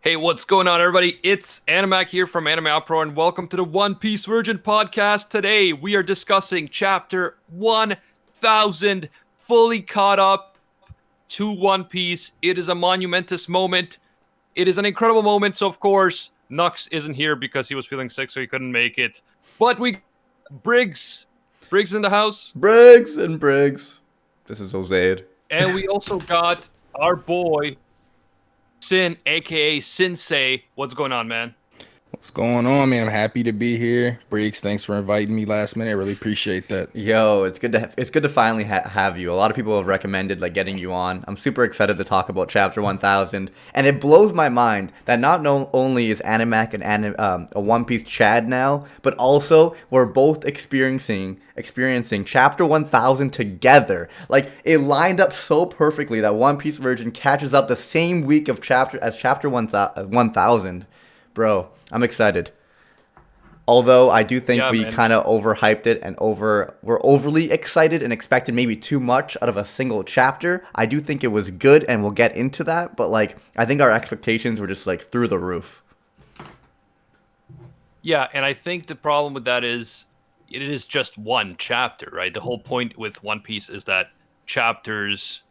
Hey, what's going on, everybody? It's Animac here from Anime Outpro, and welcome to the One Piece Virgin Podcast. Today, we are discussing Chapter 1000, fully caught up to One Piece. It is a monumentous moment. It is an incredible moment, so of course, Nux isn't here because he was feeling sick, so he couldn't make it. But we... Briggs in the house. Briggs. This is Jose. And we also got our boy... Sin, aka Synsei. What's going on, man? What's going on, man? I'm happy to be here. Briggs, thanks for inviting me last minute. I really appreciate that. Yo, it's good to finally have you. A lot of people have recommended getting you on. I'm super excited to talk about Chapter 1000, and it blows my mind that not only is Animac a One Piece Chad now, but also we're both experiencing Chapter 1000 together. It lined up so perfectly that One Piece Virgin catches up the same week of Chapter 1000. Bro, I'm excited. Although I do think we kind of overhyped it and we're overly excited and expected maybe too much out of a single chapter. I do think it was good, and we'll get into that. But I think our expectations were just through the roof. Yeah, and I think the problem with that is it is just one chapter, right? The whole point with One Piece is that chapters,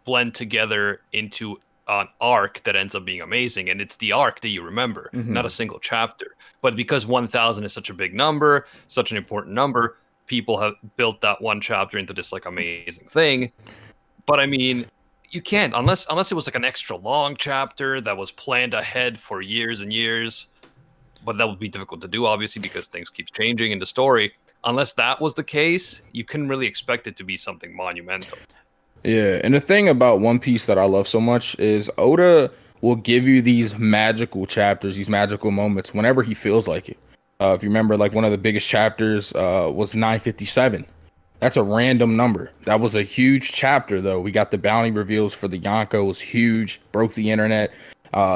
blend together into an arc that ends up being amazing, and it's the arc that you remember, not a single chapter. But because 1000 is such a big number, such an important number, people have built that one chapter into this amazing thing. But I mean, you can't unless it was an extra long chapter that was planned ahead for years and years. But that would be difficult to do, obviously, because things keep changing in the story. Unless that was the case, you couldn't really expect it to be something monumental. Yeah, and the thing about One Piece that I love so much is Oda will give you these magical chapters, these magical moments whenever he feels like it. If you remember, one of the biggest chapters was 957. That's a random number. That was a huge chapter, though. We got the bounty reveals for the Yonko. It was huge, broke the internet.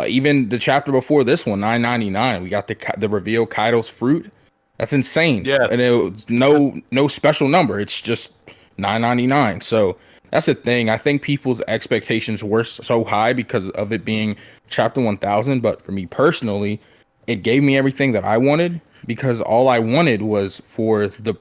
Even the chapter before this one, 999, we got the reveal Kaido's fruit. That's insane. Yeah, and it was no special number. It's just 999. So that's the thing. I think people's expectations were so high because of it being Chapter 1000. But for me personally, it gave me everything that I wanted, because all I wanted was for the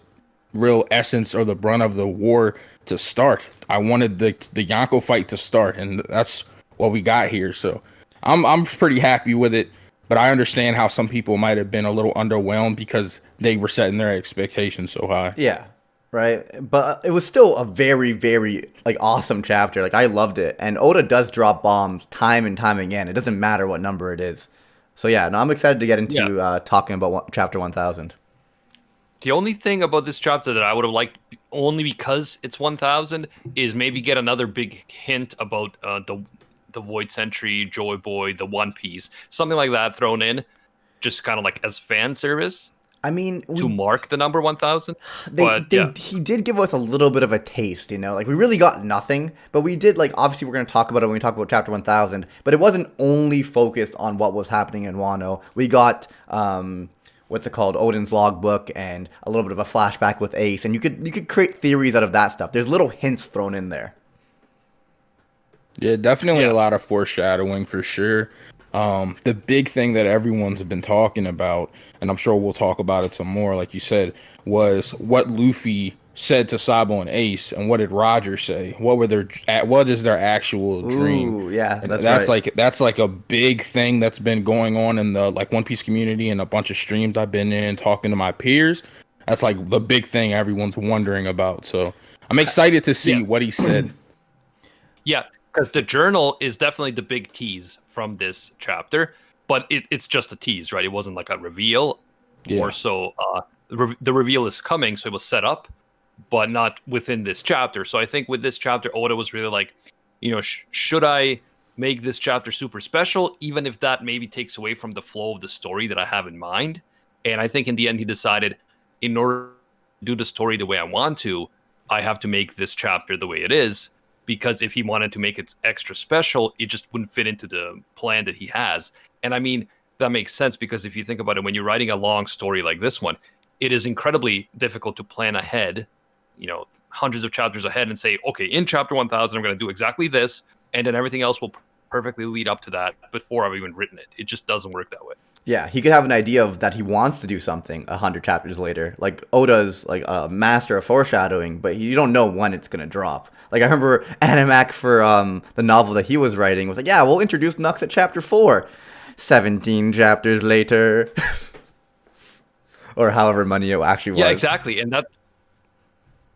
real essence or the brunt of the war to start. I wanted the Yonko fight to start, and that's what we got here. So I'm pretty happy with it. But I understand how some people might have been a little underwhelmed because they were setting their expectations so high. Yeah. Right, but it was still a very, very awesome chapter. I loved it, and Oda does drop bombs time and time again. It doesn't matter what number it is. So yeah, no, I'm excited to get into talking about Chapter 1000. The only thing about this chapter that I would have liked, only because it's 1000, is maybe get another big hint about the Void Century, Joy Boy, the One Piece, something like that thrown in, just kind of as fan service. I mean, to mark the number 1000. He did give us a little bit of a taste, we really got nothing, but we did, obviously we're going to talk about it when we talk about Chapter 1000, but it wasn't only focused on what was happening in Wano. We got, Oden's logbook and a little bit of a flashback with Ace, and you could create theories out of that stuff. There's little hints thrown in there. Yeah, definitely a lot of foreshadowing for sure. The big thing that everyone's been talking about, and I'm sure we'll talk about it some more, like you said, was what Luffy said to Sabo and Ace, and what did Roger say? What is their actual dream? Ooh, yeah, that's right. That's a big thing that's been going on in the One Piece community, and a bunch of streams I've been in talking to my peers. That's the big thing everyone's wondering about. So I'm excited to see what he said. Yeah, because the journal is definitely the big tease from this chapter, but it's just a tease, right? It wasn't a reveal, or so. The reveal is coming, so it was set up, but not within this chapter. So I think with this chapter, Oda was really should I make this chapter super special, even if that maybe takes away from the flow of the story that I have in mind? And I think in the end, he decided, in order to do the story the way I want to, I have to make this chapter the way it is. Because if he wanted to make it extra special, it just wouldn't fit into the plan that he has. And I mean, that makes sense, because if you think about it, when you're writing a long story like this one, it is incredibly difficult to plan ahead hundreds of chapters ahead and say, okay, in chapter 1000, I'm going to do exactly this, and then everything else will perfectly lead up to that before I've even written it. It just doesn't work that way. Yeah, he could have an idea of that he wants to do something 100 chapters later. Like Oda's like a master of foreshadowing, but you don't know when it's gonna drop. Like I remember Animac for the novel that he was writing was like, yeah, we'll introduce Nux at chapter 4. 17 chapters later, or however many it actually was. Yeah, exactly, and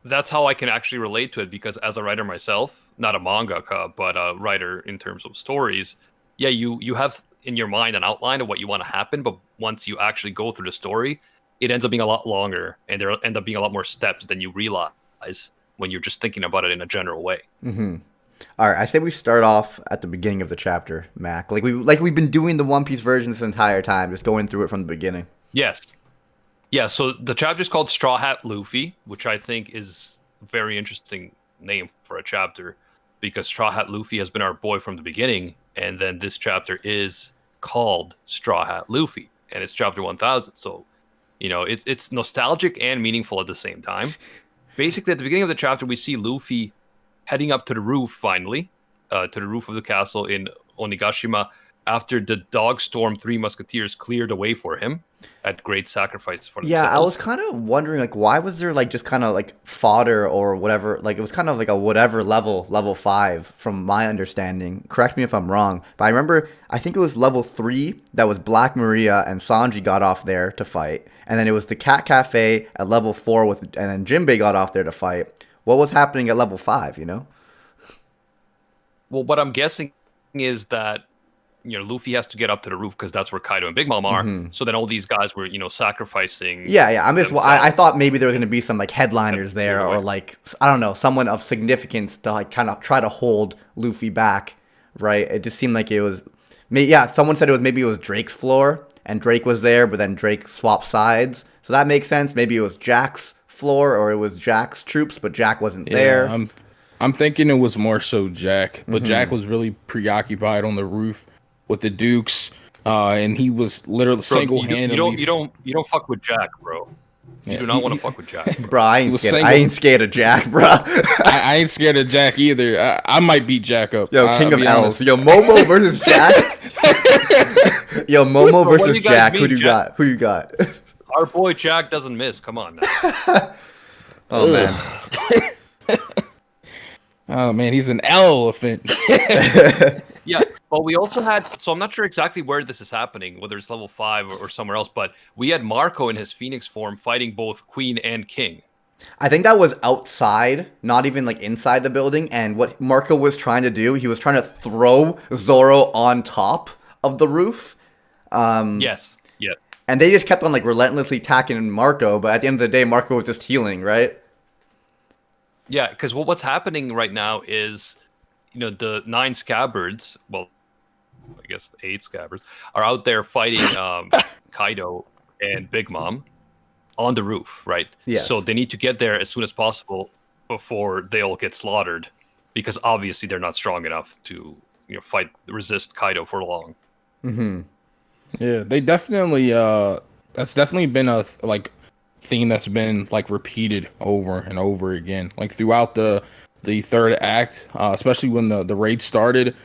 that's how I can actually relate to it, because as a writer myself, not a mangaka, but a writer in terms of stories, yeah, you have in your mind an outline of what you want to happen, but once you actually go through the story, it ends up being a lot longer, and there end up being a lot more steps than you realize when you're just thinking about it in a general way. Mm-hmm. All right, I think we start off at the beginning of the chapter, Mac. We've been doing the One Piece version this entire time, just going through it from the beginning. Yes. Yeah, so the chapter is called Straw Hat Luffy, which I think is a very interesting name for a chapter, because Straw Hat Luffy has been our boy from the beginning, and then this chapter is called Straw Hat Luffy, and it's chapter 1000. So, it's nostalgic and meaningful at the same time. Basically, at the beginning of the chapter, we see Luffy heading up to the roof, finally, to the roof of the castle in Onigashima, after the Dog Storm 3 Musketeers cleared a way for him at great sacrifice for themselves. Yeah, I was kind of wondering, like, why was there, like, just kind of, like, fodder or whatever? Like, it was kind of like a whatever level 5, from my understanding. Correct me if I'm wrong. But I remember, I think it was level 3 that was Black Maria and Sanji got off there to fight. And then it was the Cat Cafe at level 4, and then Jinbei got off there to fight. What was happening at level 5, Well, what I'm guessing is that Luffy has to get up to the roof because that's where Kaido and Big Mom are. Mm-hmm. So then all these guys were, sacrificing. Yeah. I thought maybe there was going to be some like headliners there, or like, I don't know, someone of significance to like kind of try to hold Luffy back, right? It just seemed like it was, someone said maybe it was Drake's floor, and Drake was there, but then Drake swapped sides. So that makes sense. Maybe it was Jack's floor, or it was Jack's troops, but Jack wasn't there. I'm thinking it was more so Jack, but Jack was really preoccupied on the roof with the Dukes, and he was literally single-handedly. You don't fuck with Jack, bro. You do not want to fuck with Jack, bro. Bro, I ain't scared of Jack, bro. I ain't scared of Jack either. I might beat Jack up. Yo, King of L's. Yo, Momo versus Jack. Yo, Momo versus Jack. Who you got? Our boy Jack doesn't miss. Come on now. Oh man. Oh man, he's an elephant. Yeah, but we also had, so I'm not sure exactly where this is happening, whether it's level 5 or somewhere else, but we had Marco in his Phoenix form fighting both Queen and King. I think that was outside, not even like inside the building, and what Marco was trying to do, he was trying to throw Zoro on top of the roof. Yes, yeah. And they just kept on like relentlessly attacking Marco, but at the end of the day, Marco was just healing, right? Yeah, because what's happening right now is, the 9 scabbards, well, I guess the 8 scabbards, are out there fighting Kaido and Big Mom on the roof, right? Yes. So they need to get there as soon as possible before they all get slaughtered, because obviously they're not strong enough to, resist Kaido for long. Mm-hmm. Yeah, they definitely, that's definitely been a, theme that's been, repeated over and over again. Throughout the third act, especially when the raid started,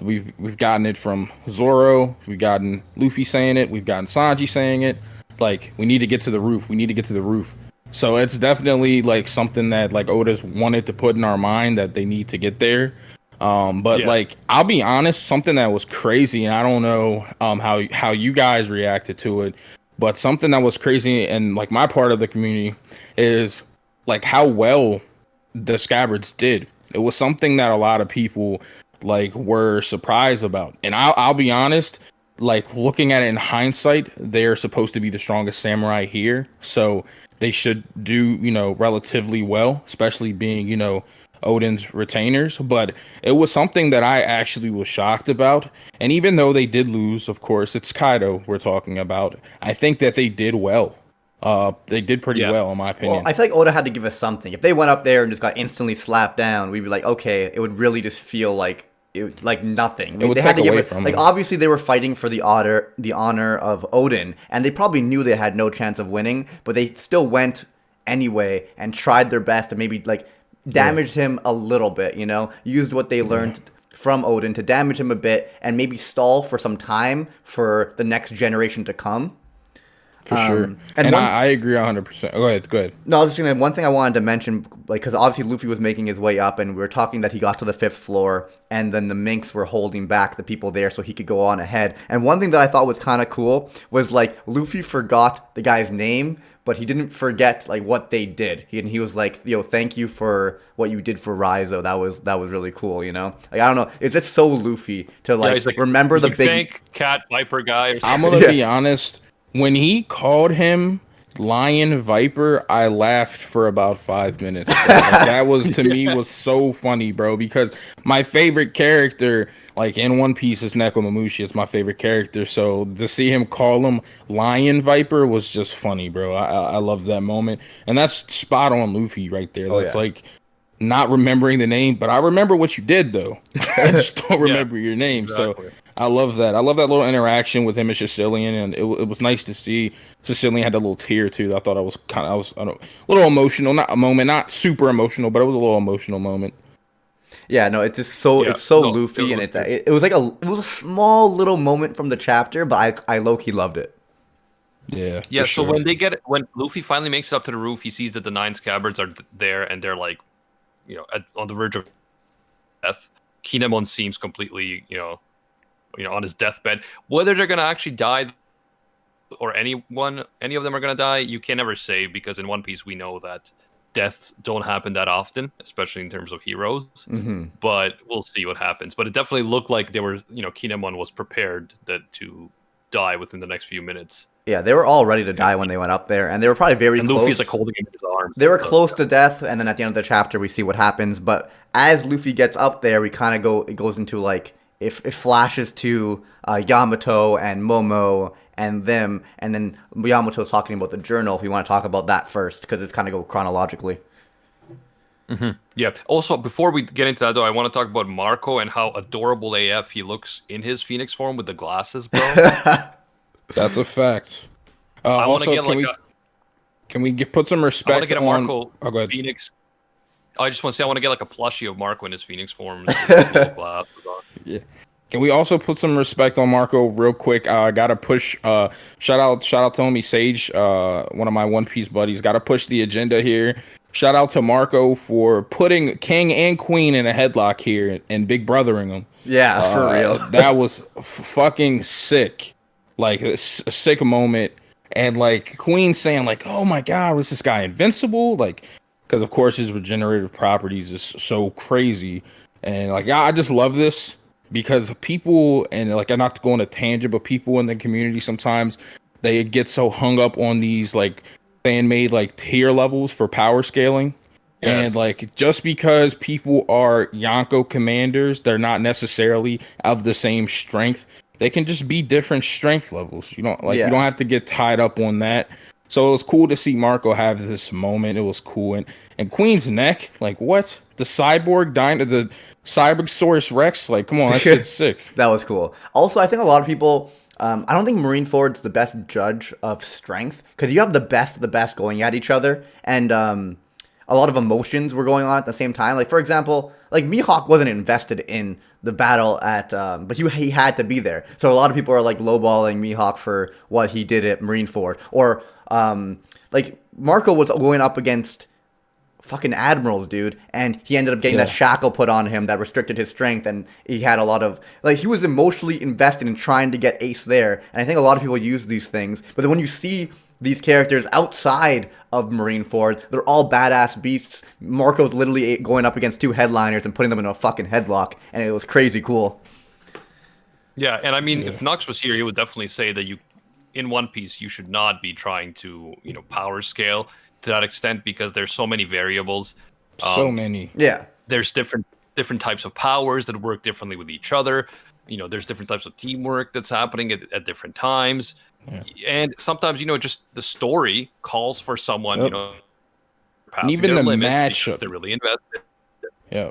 we've gotten it from Zoro, we've gotten Luffy saying it, we've gotten Sanji saying it. We need to get to the roof. We need to get to the roof. So it's definitely something that Oda's wanted to put in our mind that they need to get there. But yes. I'll be honest, something that was crazy, and I don't know how you guys reacted to it, but something that was crazy in my part of the community is how well the scabbards did. It was something that a lot of people were surprised about, and I'll be honest, looking at it in hindsight, they're supposed to be the strongest samurai here, so they should do relatively well, especially being Oden's retainers. But it was something that I actually was shocked about, and even though they did lose, of course, it's Kaido we're talking about, I think that they did well. They did pretty well, in my opinion. Well, I feel like Oda had to give us something. If they went up there and just got instantly slapped down, we'd be like, okay, it would really just feel like nothing. It would take away from them. Obviously they were fighting for the honor of Oden, and they probably knew they had no chance of winning, but they still went anyway and tried their best to maybe like damage him a little bit, you know, used what they learned from Oden to damage him a bit and maybe stall for some time for the next generation to come. For sure. And I agree 100%. Go ahead. No, I was just saying one thing I wanted to mention, like, because obviously Luffy was making his way up, and we were talking that he got to the 5th floor, and then the minks were holding back the people there so he could go on ahead. And one thing that I thought was kind of cool was, like, Luffy forgot the guy's name, but he didn't forget, like, what they did. He was like, yo, thank you for what you did for Raizo. That was really cool, you know? Like, I don't know. It's just so Luffy to, like, remember the big... Thank Cat Viper guy or something. I'm going to be honest. When he called him Lion Viper, I laughed for about 5 minutes. Like, that was, to me, was so funny, bro, because my favorite character, like, in One Piece is Nekomamushi. It's my favorite character, so to see him call him Lion Viper was just funny, bro. I love that moment, and that's spot on Luffy right there. That's like not remembering the name, but I remember what you did, though. I just don't remember your name, exactly. So... I love that. I love that little interaction with him and Sicilian, and it was nice to see Sicilian had a little tear too. I thought I was a little emotional, not a moment, not super emotional, but it was a little emotional moment. Yeah, no, it's just so Luffy, and it was a small little moment from the chapter, but I low-key loved it. Yeah. Yeah. So sure. when Luffy finally makes it up to the roof, he sees that the 9 scabbards are there, and they're like, you know, on the verge of death. Kinemon seems completely, you know, on his deathbed. Whether they're gonna actually die, or any of them are gonna die, you can never say, because in One Piece we know that deaths don't happen that often, especially in terms of heroes. Mm-hmm. But we'll see what happens. But it definitely looked like they were, you know, Kinemon was prepared to die within the next few minutes. Yeah, they were all ready to die when they went up there, and they were probably very close. Luffy's like holding him in his arms. They were close to death, and then at the end of the chapter we see what happens. But as Luffy gets up there, we kind of it goes into like, it flashes to Yamato and Momo and them, and then Yamato's talking about the journal, if you want to talk about that first, because it's kind of go chronologically. Mm-hmm. Yeah. Also, before we get into that, though, I want to talk about Marco and how adorable AF he looks in his Phoenix form with the glasses, bro. That's a fact. I want to get can we put some respect? I want to get a Marco Phoenix. I just want to say I want to get like a plushie of Marco in his Phoenix form. Yeah. Can we also put some respect on Marco real quick? I gotta push. Shout out to homie Sage, one of my One Piece buddies. Gotta push the agenda here. Shout out to Marco for putting King and Queen in a headlock here and big brothering them. Yeah, for real. That was fucking sick. Like a sick moment, and like Queen saying like, "Oh my God, was this guy invincible?" Like, because of course his regenerative properties is so crazy, and like I just love this because people, and like I'm not going to tangent, but people in the community sometimes they get so hung up on these like fan-made like tier levels for power scaling. Yes. And like just because people are Yonko commanders, they're not necessarily of the same strength. They can just be different strength levels. You don't you don't have to get tied up on that. So it was cool to see Marco have this moment. It was cool. And Queen's neck, like what? The cyborg the Cybersaurus Rex, like come on, that shit's sick. That was cool. Also, I think a lot of people I don't think Marineford's the best judge of strength, because you have the best of the best going at each other, and a lot of emotions were going on at the same time. Like, for example, like Mihawk wasn't invested in the battle but he had to be there. So a lot of people are like lowballing Mihawk for what he did at Marineford. Or like Marco was going up against fucking admirals, dude, and he ended up getting that shackle put on him that restricted his strength, and he had a lot of like he was emotionally invested in trying to get Ace there. And I think a lot of people use these things, but then when you see these characters outside of Marineford, they're all badass beasts. Marco's literally going up against 2 headliners and putting them in a fucking headlock, and it was crazy cool. Yeah, and I mean, if Nux was here, he would definitely say that in One Piece, you should not be trying to, power scale to that extent, because there's so many variables. So many. Yeah. There's different types of powers that work differently with each other. There's different types of teamwork that's happening at different times. Yeah. And sometimes, just the story calls for someone, and even the matchup, they're really invested. Yeah.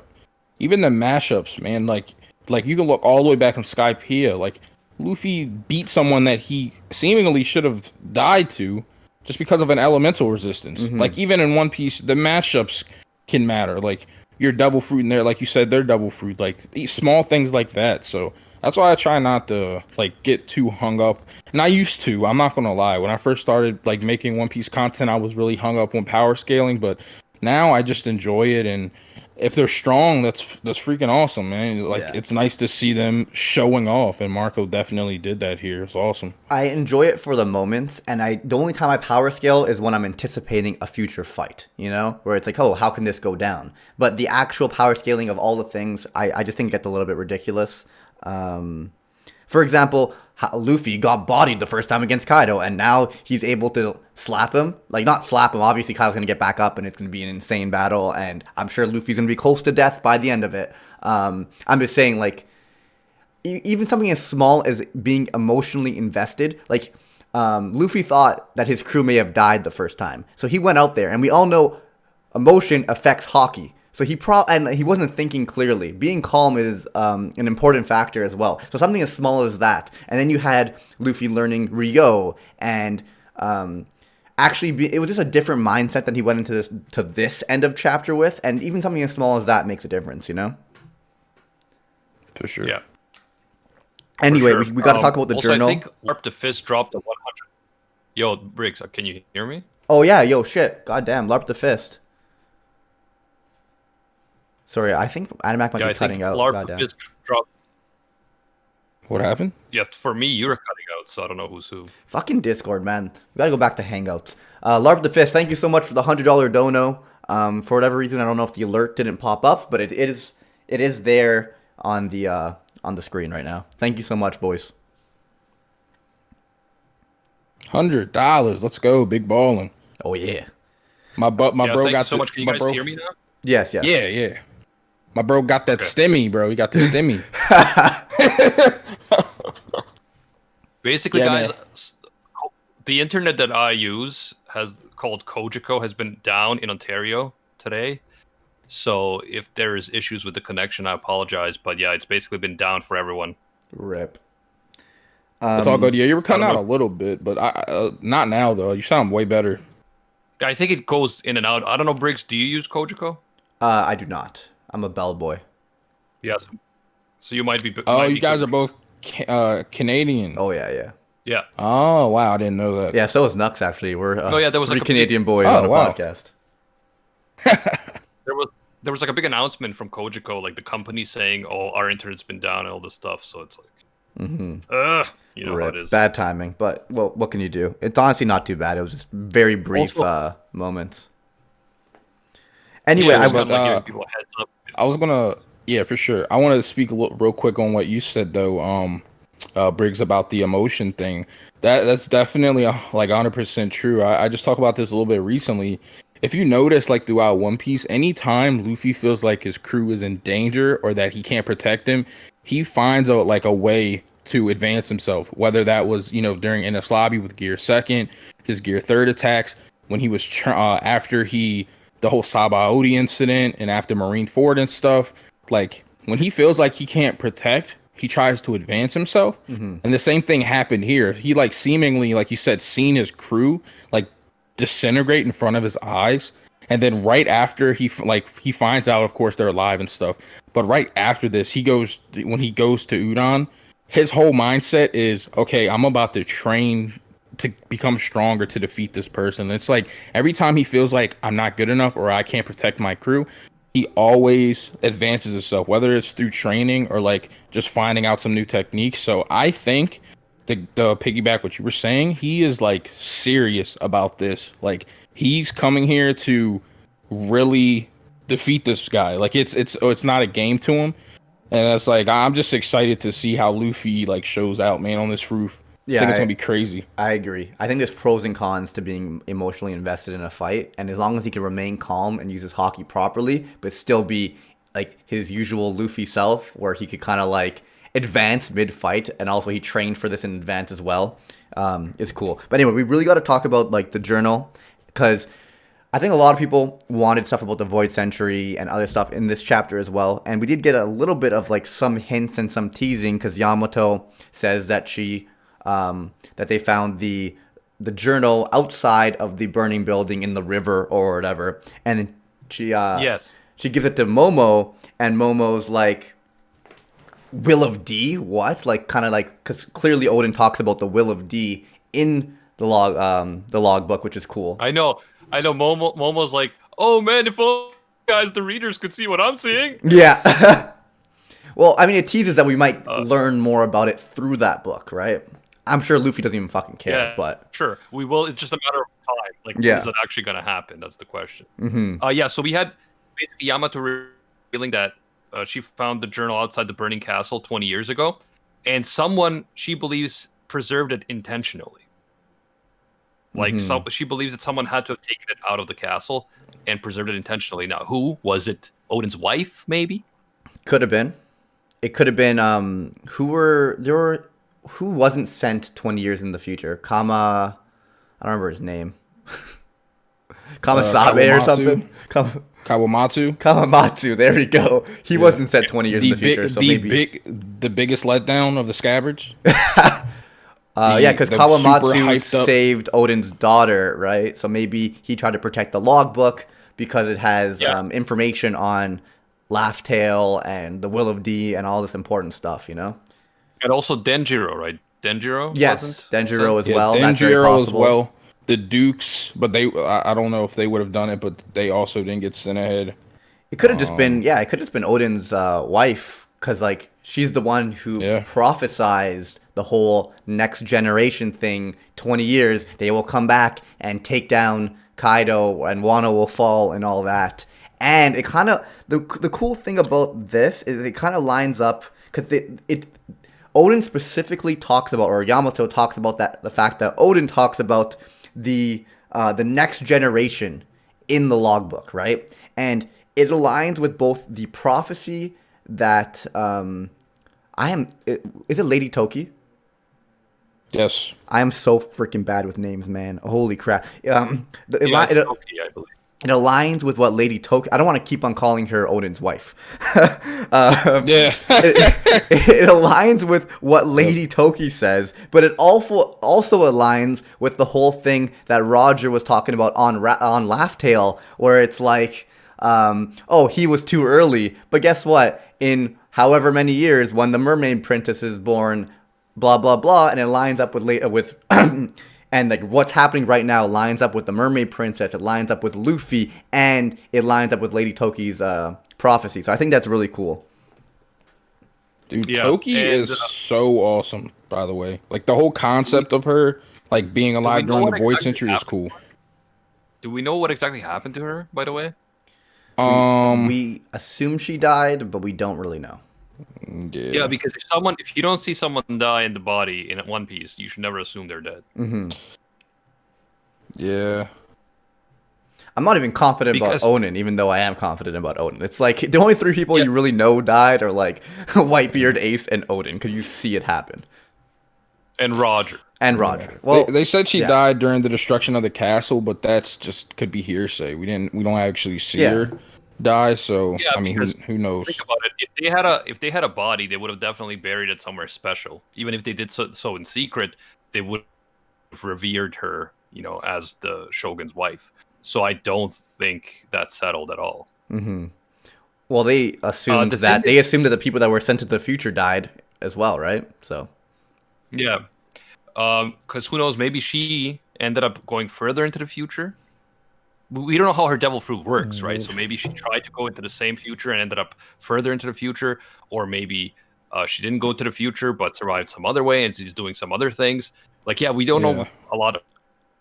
Even the mashups, man, like you can look all the way back on Skypiea. Like Luffy beat someone that he seemingly should have died to, just because of an elemental resistance. Mm-hmm. Like even in One Piece, the matchups can matter. Like you're double fruit in there, like you said, they're double fruit. Like small things like that. So that's why I try not to like get too hung up. And I used to. I'm not gonna lie. When I first started like making One Piece content, I was really hung up on power scaling. But now I just enjoy it, and if they're strong, that's freaking awesome, man. Like it's nice to see them showing off, and Marco definitely did that here. It's awesome. I enjoy it for the moments, and the only time I power scale is when I'm anticipating a future fight, you know, where it's like, oh, how can this go down? But the actual power scaling of all the things, I just think it gets a little bit ridiculous. For example, Luffy got bodied the first time against Kaido, and now he's able to slap him. Like, not slap him, obviously Kaido's going to get back up, and it's going to be an insane battle, and I'm sure Luffy's going to be close to death by the end of it. I'm just saying, like, even something as small as being emotionally invested, like, Luffy thought that his crew may have died the first time. So he went out there, and we all know emotion affects hockey. So and he wasn't thinking clearly. Being calm is an important factor as well. So something as small as that. And then you had Luffy learning Ryo, and it was just a different mindset than he went into this end of chapter with. And even something as small as that makes a difference, you know? For sure. Yeah. Anyway, sure. we got to talk about the journal. I think Larp the Fist dropped the 100. Yo, Briggs, can you hear me? Oh, yeah. Yo, shit. Goddamn. Larp the Fist. Sorry, I think Animac might be cutting out. Larp the Fist dropped. What happened? Yeah, for me, you were cutting out, so I don't know who's who. Fucking Discord, man. We gotta go back to Hangouts. Larp the Fist, thank you so much for the $100 dono. For whatever reason, I don't know if the alert didn't pop up, but it is there on the screen right now. Thank you so much, boys. $100. Let's go, big balling. Oh yeah. My bro thank got you so much. Can you guys hear me now? Yes. Yeah. My bro got that stimmy, bro. He got the stimmy. Basically, guys, the internet that I use called Kojiko has been down in Ontario today. So if there is issues with the connection, I apologize. But yeah, it's basically been down for everyone. Rip. It's all good. Yeah, you were cutting out a little bit, but not now though. You sound way better. I think it goes in and out. I don't know, Briggs. Do you use Kojiko? I do not. I'm a bellboy. Yes. So you might be. You guys are both Canadian. Oh yeah. Yeah. Oh wow, I didn't know that. Yeah, so is Nux actually. We're there was three like Canadian boys on a podcast. There was like a big announcement from Kojiko, like the company saying, "Oh, our internet's been down and all this stuff." So it's like, you know how it is. Bad timing, but well, what can you do? It's honestly not too bad. It was just very brief moments. Anyway, giving people a heads up. I was gonna, for sure. I wanted to speak real quick on what you said though, Briggs, about the emotion thing. That's definitely like 100% true. I just talked about this a little bit recently. If you notice, like throughout One Piece, anytime Luffy feels like his crew is in danger or that he can't protect him, he finds a way to advance himself. Whether that was during Enies Lobby with Gear 2nd, his Gear 3rd attacks, when he was after the whole Sabaody incident, and after Marineford and stuff. Like when he feels like he can't protect, he tries to advance himself. And the same thing happened here. He like seemingly, like you said, seen his crew like disintegrate in front of his eyes, and then right after he finds out, of course, they're alive and stuff, but right after this, when he goes to Udon, his whole mindset is, okay, I'm about to train to become stronger to defeat this person. It's like every time he feels like I'm not good enough or I can't protect my crew, he always advances himself, whether it's through training or like just finding out some new techniques. So I think the piggyback what you were saying, he is like serious about this. Like he's coming here to really defeat this guy. Like it's not a game to him. And it's like I'm just excited to see how Luffy like shows out, man, on this roof. Yeah, I think it's gonna be crazy. I agree. I think there's pros and cons to being emotionally invested in a fight, and as long as he can remain calm and use his hockey properly, but still be like his usual Luffy self, where he could kind of like advance mid-fight, and also he trained for this in advance as well, is cool. But anyway, we really got to talk about like the journal, because I think a lot of people wanted stuff about the Void Century and other stuff in this chapter as well, and we did get a little bit of like some hints and some teasing, because Yamato says that that they found the the journal outside of the burning building in the river or whatever, and then Yes. she gives it to Momo, and Momo's like, Will of D? What? Like, kind of like, because clearly Oden talks about the Will of D in the log book, which is cool. I know. Momo's like, oh man, if all guys, the readers could see what I'm seeing. Yeah. Well, I mean, it teases that we might learn more about it through that book, right? I'm sure Luffy doesn't even fucking care, Yeah, but sure, we will. It's just a matter of time. Like, when is that actually going to happen? That's the question. Yeah. So we had basically Yamato revealing that she found the journal outside the burning castle 20 years ago, and someone she believes preserved it intentionally. Like, she believes that someone had to have taken it out of the castle and preserved it intentionally. Now, who was it? Oden's wife, maybe? could have been. It could have been who wasn't sent 20 years in the future? I don't remember his name. Kamasabe or something. Kawamatsu. Kamamatsu, there we go. He wasn't sent 20 years in the future, so maybe the biggest letdown of the scabbards. Yeah, because the super Kawamatsu hyped up- saved Oden's daughter, right? So maybe he tried to protect the logbook because it has information on Laugh-Tale and the Will of D and all this important stuff, you know? And also Denjiro, right? Denjiro? Yes, wasn't Denjiro as Yeah, well. That's very Denjiro as possible. well. The Dukes, but I don't know if they would have done it, but they also didn't get sent ahead. It could have just been, it could have just been Oden's wife, because, like, she's the one who prophesized the whole next generation thing. 20 years, they will come back and take down Kaido, and Wano will fall, and all that. And it kind of, the cool thing about this is it kind of lines up, because Oden specifically talks about, or Yamato talks about the fact that Oden talks about the next generation in the logbook, right? And it aligns with both the prophecy that is it Lady Toki? Yes. I am so freaking bad with names, man. Holy crap. Toki, I believe. It aligns with what Lady Toki... I don't want to keep on calling her Oden's wife. It aligns with what Lady Toki says, but it also aligns with the whole thing that Roger was talking about on Laugh-Tale, where it's like, he was too early. But guess what? In however many years, when the Mermaid Princess is born, blah, blah, blah, and it lines up with and like what's happening right now lines up with the Mermaid Princess. It lines up with Luffy, and it lines up with Lady Toki's prophecy. So I think that's really cool. Dude, Toki is so awesome, by the way. Like, the whole concept of her, like, being alive during the Void Century is cool. Do we know what exactly happened to her, by the way? We assume she died, but we don't really know. Yeah, because if you don't see someone die in the body in One Piece, you should never assume they're dead. Mm-hmm. Yeah. I'm not even confident about Oden, even though I am confident about Oden. It's like the only three people you really know died are like Whitebeard, Ace, and Oden, because you see it happen. And Roger. Yeah. Well, they said she died during the destruction of the castle, but that's just could be hearsay. We don't actually see her die, so I mean, who knows? Think about it. If they had a body, they would have definitely buried it somewhere special. Even if they did so in secret, they would have revered her, as the Shogun's wife. So I don't think that's settled at all. Mm-hmm. Well, they assumed that the people that were sent to the future died as well, right? So yeah, because who knows? Maybe she ended up going further into the future. We don't know how her devil fruit works, right? So maybe she tried to go into the same future and ended up further into the future, or maybe she didn't go to the future but survived some other way and she's doing some other things. Like, we don't know a lot of.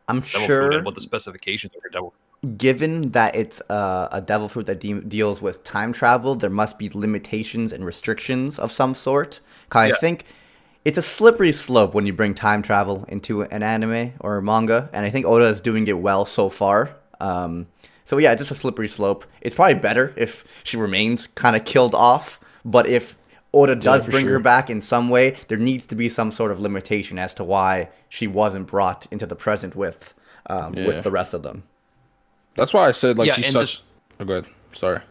I'm devil sure fruit and what the specifications of her devil fruit. Given that it's a devil fruit that deals with time travel, there must be limitations and restrictions of some sort. I think it's a slippery slope when you bring time travel into an anime or a manga, and I think Oda is doing it well so far. So yeah, just a slippery slope. It's probably better if she remains kind of killed off, but if Oda does bring her back in some way, there needs to be some sort of limitation as to why she wasn't brought into the present with the rest of them. That's why I said, like, she's such... Oh, go ahead. Sorry.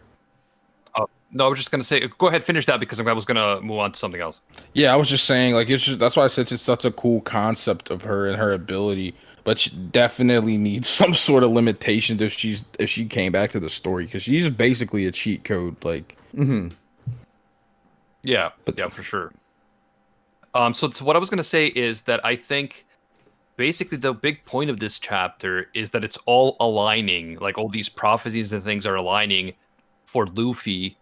No, I was just gonna say, go ahead, finish that because I was gonna move on to something else. Yeah, I was just saying, like, it's just that's why I said it's such a cool concept of her and her ability, but she definitely needs some sort of limitations if she came back to the story, because she's basically a cheat code, like. Yeah, yeah, for sure. So what I was gonna say is that I think basically the big point of this chapter is that it's all aligning, like all these prophecies and things are aligning for Luffy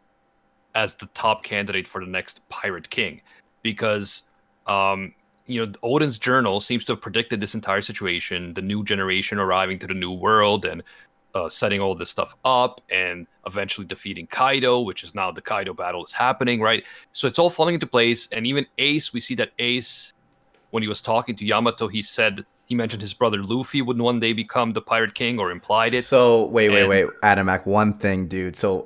as the top candidate for the next Pirate King, because Oden's journal seems to have predicted this entire situation, the new generation arriving to the new world and setting all this stuff up and eventually defeating Kaido, which is now the Kaido battle is happening, right? So it's all falling into place. And even Ace, we see that Ace, when he was talking to Yamato, he mentioned his brother Luffy would one day become the Pirate King, or implied it. So wait, Adamak, one thing, dude. So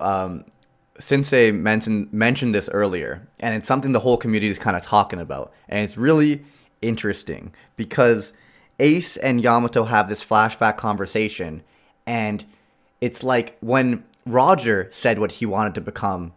Synsei mentioned this earlier, and it's something the whole community is kind of talking about, and it's really interesting because Ace and Yamato have this flashback conversation, and it's like when Roger said what he wanted to become,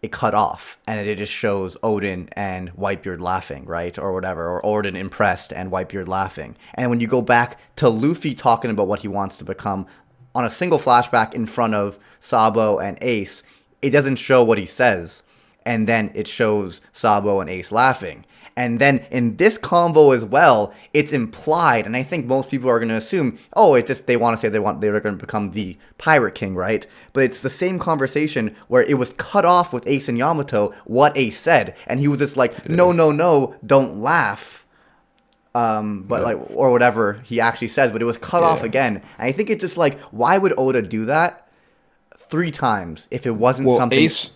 it cut off, and it just shows Oden and Whitebeard laughing, right, or whatever, or Oden impressed and Whitebeard laughing. And when you go back to Luffy talking about what he wants to become on a single flashback in front of Sabo and Ace, it doesn't show what he says, and then it shows Sabo and Ace laughing. And then in this convo as well, it's implied, and I think most people are going to assume, oh, it's just they want to say they're going to become the Pirate King, right? But it's the same conversation where it was cut off with Ace and Yamato, what Ace said, and he was just like, no, don't laugh, or whatever he actually says, but it was cut off again. And I think it's just like, why would Oda do that 3 times if it wasn't something? Ace,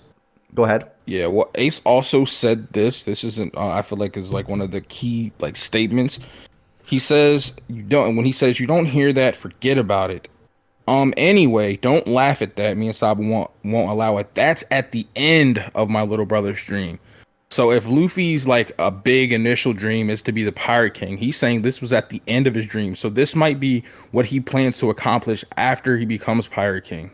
go ahead. Yeah, well, Ace also said this. This isn't. I feel like is like one of the key like statements. He says you don't. When he says you don't hear that, forget about it. Anyway, don't laugh at that. Me and Sabo won't allow it. That's at the end of my little brother's dream. So if Luffy's like a big initial dream is to be the Pirate King, he's saying this was at the end of his dream. So this might be what he plans to accomplish after he becomes Pirate King.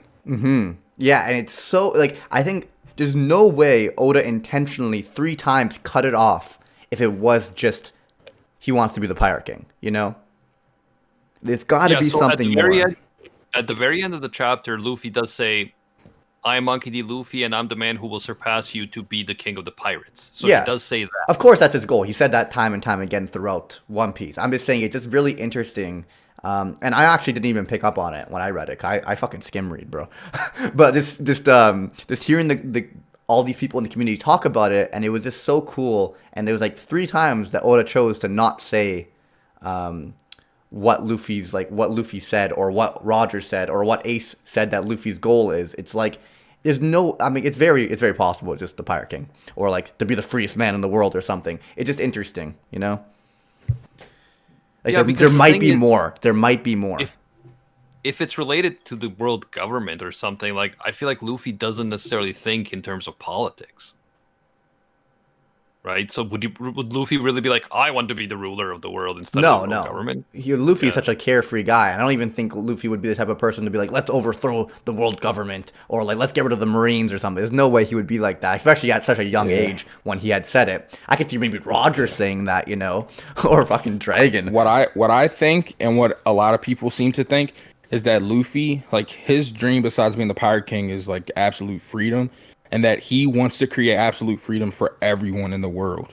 Yeah, and it's so like I think. There's no way Oda intentionally 3 times cut it off if it was just he wants to be the Pirate King, you know? It's got to be something more. At the very end of the chapter, Luffy does say, I am Monkey D. Luffy, and I'm the man who will surpass you to be the king of the pirates. So yes. He does say that. Of course, that's his goal. He said that time and time again throughout One Piece. I'm just saying it's just really interesting. And I actually didn't even pick up on it when I read it. I fucking skim read, bro. But this hearing the all these people in the community talk about it, and it was just so cool. And there was like 3 times that Oda chose to not say what Luffy said, or what Roger said, or what Ace said that Luffy's goal is. It's like there's no. I mean, it's very possible it's just the Pirate King, or like to be the freest man in the world or something. It's just interesting, you know. Like there might be more. There might be more. If it's related to the world government or something, like I feel like Luffy doesn't necessarily think in terms of politics. Right? So would Luffy really be like, I want to be the ruler of the world instead of the world government? Luffy is such a carefree guy. I don't even think Luffy would be the type of person to be like, let's overthrow the world government, or like let's get rid of the Marines or something. There's no way he would be like that, especially at such a young age when he had said it. I could see maybe Roger saying that, you know, or fucking Dragon. What I think, and what a lot of people seem to think, is that Luffy, like his dream besides being the Pirate King is like absolute freedom. And that he wants to create absolute freedom for everyone in the world.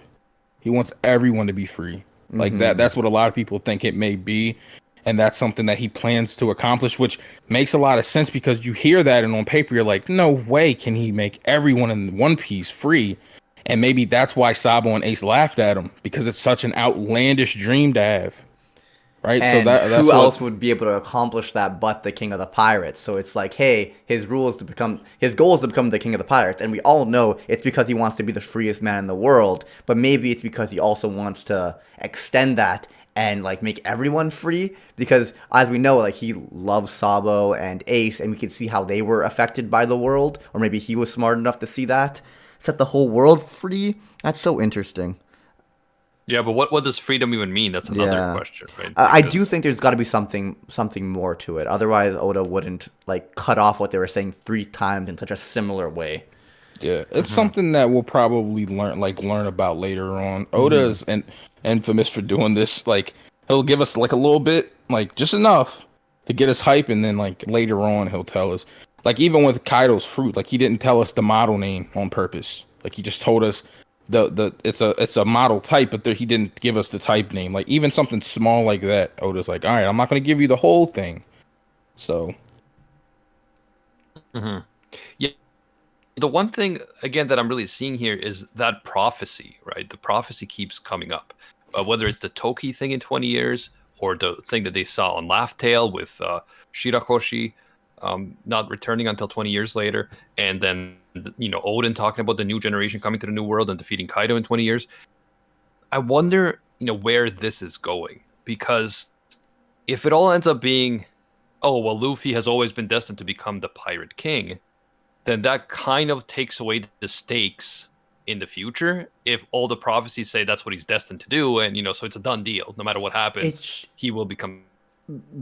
He wants everyone to be free. Like that's what a lot of people think it may be. And that's something that he plans to accomplish, which makes a lot of sense because you hear that and on paper, you're like, no way can he make everyone in One Piece free. And maybe that's why Sabo and Ace laughed at him, because it's such an outlandish dream to have. Right, and so that's who else would be able to accomplish that but the king of the pirates? So it's like, hey, his goal is to become the king of the pirates, and we all know it's because he wants to be the freest man in the world. But maybe it's because he also wants to extend that and like make everyone free. Because as we know, like he loves Sabo and Ace, and we can see how they were affected by the world, or maybe he was smart enough to see that, set the whole world free. That's so interesting. Yeah, but what does freedom even mean? That's another question, right? I do think there's got to be something more to it. Otherwise, Oda wouldn't like cut off what they were saying 3 times in such a similar way. Yeah, it's something that we'll probably learn about later on. Oda is infamous for doing this. Like, he'll give us like a little bit, like just enough to get us hype, and then like later on he'll tell us. Like even with Kaido's fruit, like he didn't tell us the model name on purpose. Like he just told us it's a model type, but he didn't give us the type name. Like even something small like that, Oda's like, all right, I'm not gonna give you the whole thing. So. Yeah. The one thing again that I'm really seeing here is that prophecy, right? The prophecy keeps coming up, whether it's the Toki thing in 20 years or the thing that they saw on Laugh Tale with Shirahoshi not returning until 20 years later, and then Oden talking about the new generation coming to the new world and defeating Kaido in 20 years. I wonder, where this is going, because if it all ends up being, oh well, Luffy has always been destined to become the Pirate King, then that kind of takes away the stakes in the future. If all the prophecies say that's what he's destined to do, and so it's a done deal. No matter what happens, he will become.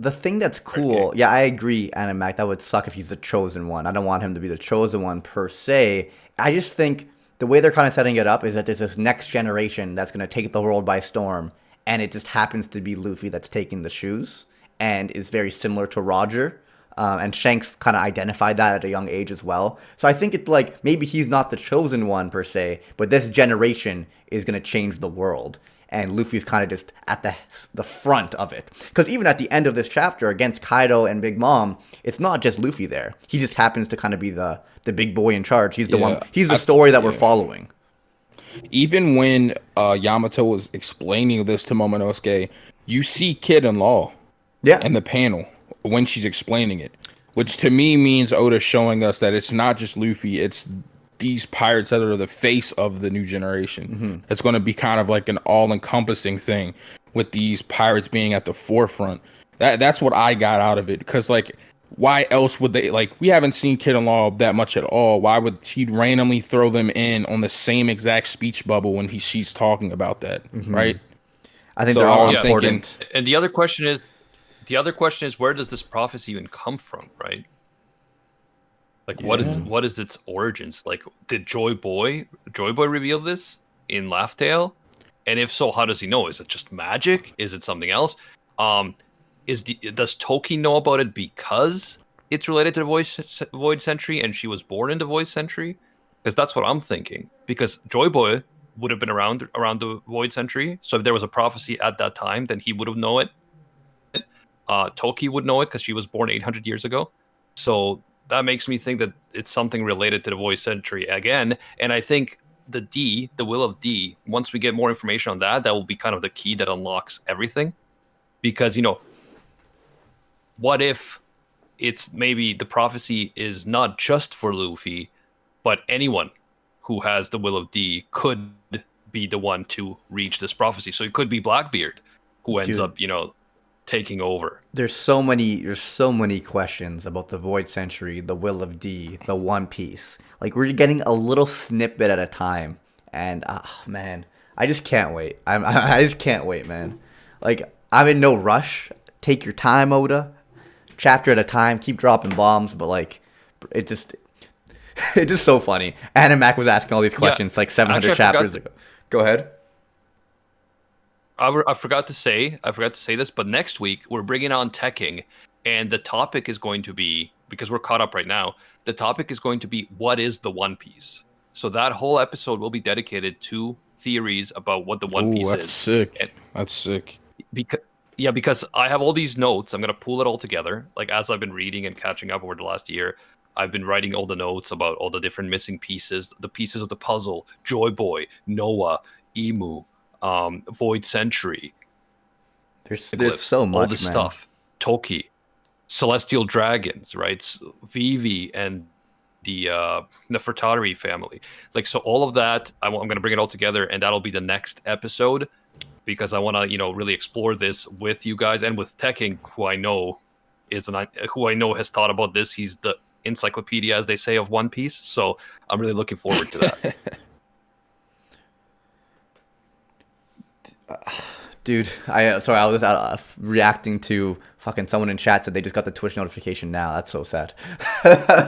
The thing that's cool, yeah, I agree, Animac. That would suck if he's the chosen one. I don't want him to be the chosen one per se. I just think the way they're kind of setting it up is that there's this next generation that's going to take the world by storm, and it just happens to be Luffy that's taking the shoes, and is very similar to Roger. And Shanks kind of identified that at a young age as well. So I think it's like maybe he's not the chosen one per se, but this generation is going to change the world. And Luffy's kind of just at the front of it. Because even at the end of this chapter against Kaido and Big Mom, it's not just Luffy there. He just happens to kind of be the big boy in charge. He's the one. He's the story that we're following. Even when Yamato was explaining this to Momonosuke, you see Kid in Law in the panel when she's explaining it, which to me means Oda showing us that it's not just Luffy, it's these pirates that are the face of the new generation. It's going to be kind of like an all-encompassing thing with these pirates being at the forefront. That's what I got out of it, because like, why else would they, like, we haven't seen Kid and Law that much at all. Why would he randomly throw them in on the same exact speech bubble when she's talking about that, right? I think they're all important. And the other question is, where does this prophecy even come from, right? Like, what is its origins? Like, did Joy Boy reveal this in Laugh Tale? And if so, how does he know? Is it just magic? Is it something else? Does Toki know about it because it's related to the Void Century and she was born in the Void Century? Because that's what I'm thinking. Because Joy Boy would have been around the Void Century, so if there was a prophecy at that time, then he would have known it. Toki would know it because she was born 800 years ago. So that makes me think that it's something related to the Void Century again. And I think the will of D, once we get more information on that will be kind of the key that unlocks everything. Because, what if it's maybe the prophecy is not just for Luffy, but anyone who has the will of D could be the one to reach this prophecy. So it could be Blackbeard who ends up, taking over. There's so many questions about the Void Century, the Will of D, the One Piece. Like, we're getting a little snippet at a time, and man, I just can't wait. I just can't wait, man. Like, I'm in no rush. Take your time, Oda. Chapter at a time. Keep dropping bombs, but like, it's just so funny. Animac was asking all these questions like 700 chapters ago. Go ahead. I forgot to say this, but next week we're bringing on Tekking, and the topic is going to be, because we're caught up right now, the topic is going to be, what is the One Piece? So that whole episode will be dedicated to theories about what the One Piece is. Sick. That's sick. Because I have all these notes. I'm going to pull it all together. Like, as I've been reading and catching up over the last year, I've been writing all the notes about all the different missing pieces, the pieces of the puzzle, Joy Boy, Noah, Emu, Void Century. There's so much, all this stuff. Toki, Celestial Dragons, right? Vivi and the Nefertari family. Like, so all of that, I'm going to bring it all together, and that'll be the next episode, because I want to, really explore this with you guys and with Tekking, who I know has thought about this. He's the encyclopedia, as they say, of One Piece. So I'm really looking forward to that. Dude, I was reacting to fucking someone in chat said they just got the Twitch notification now. That's so sad.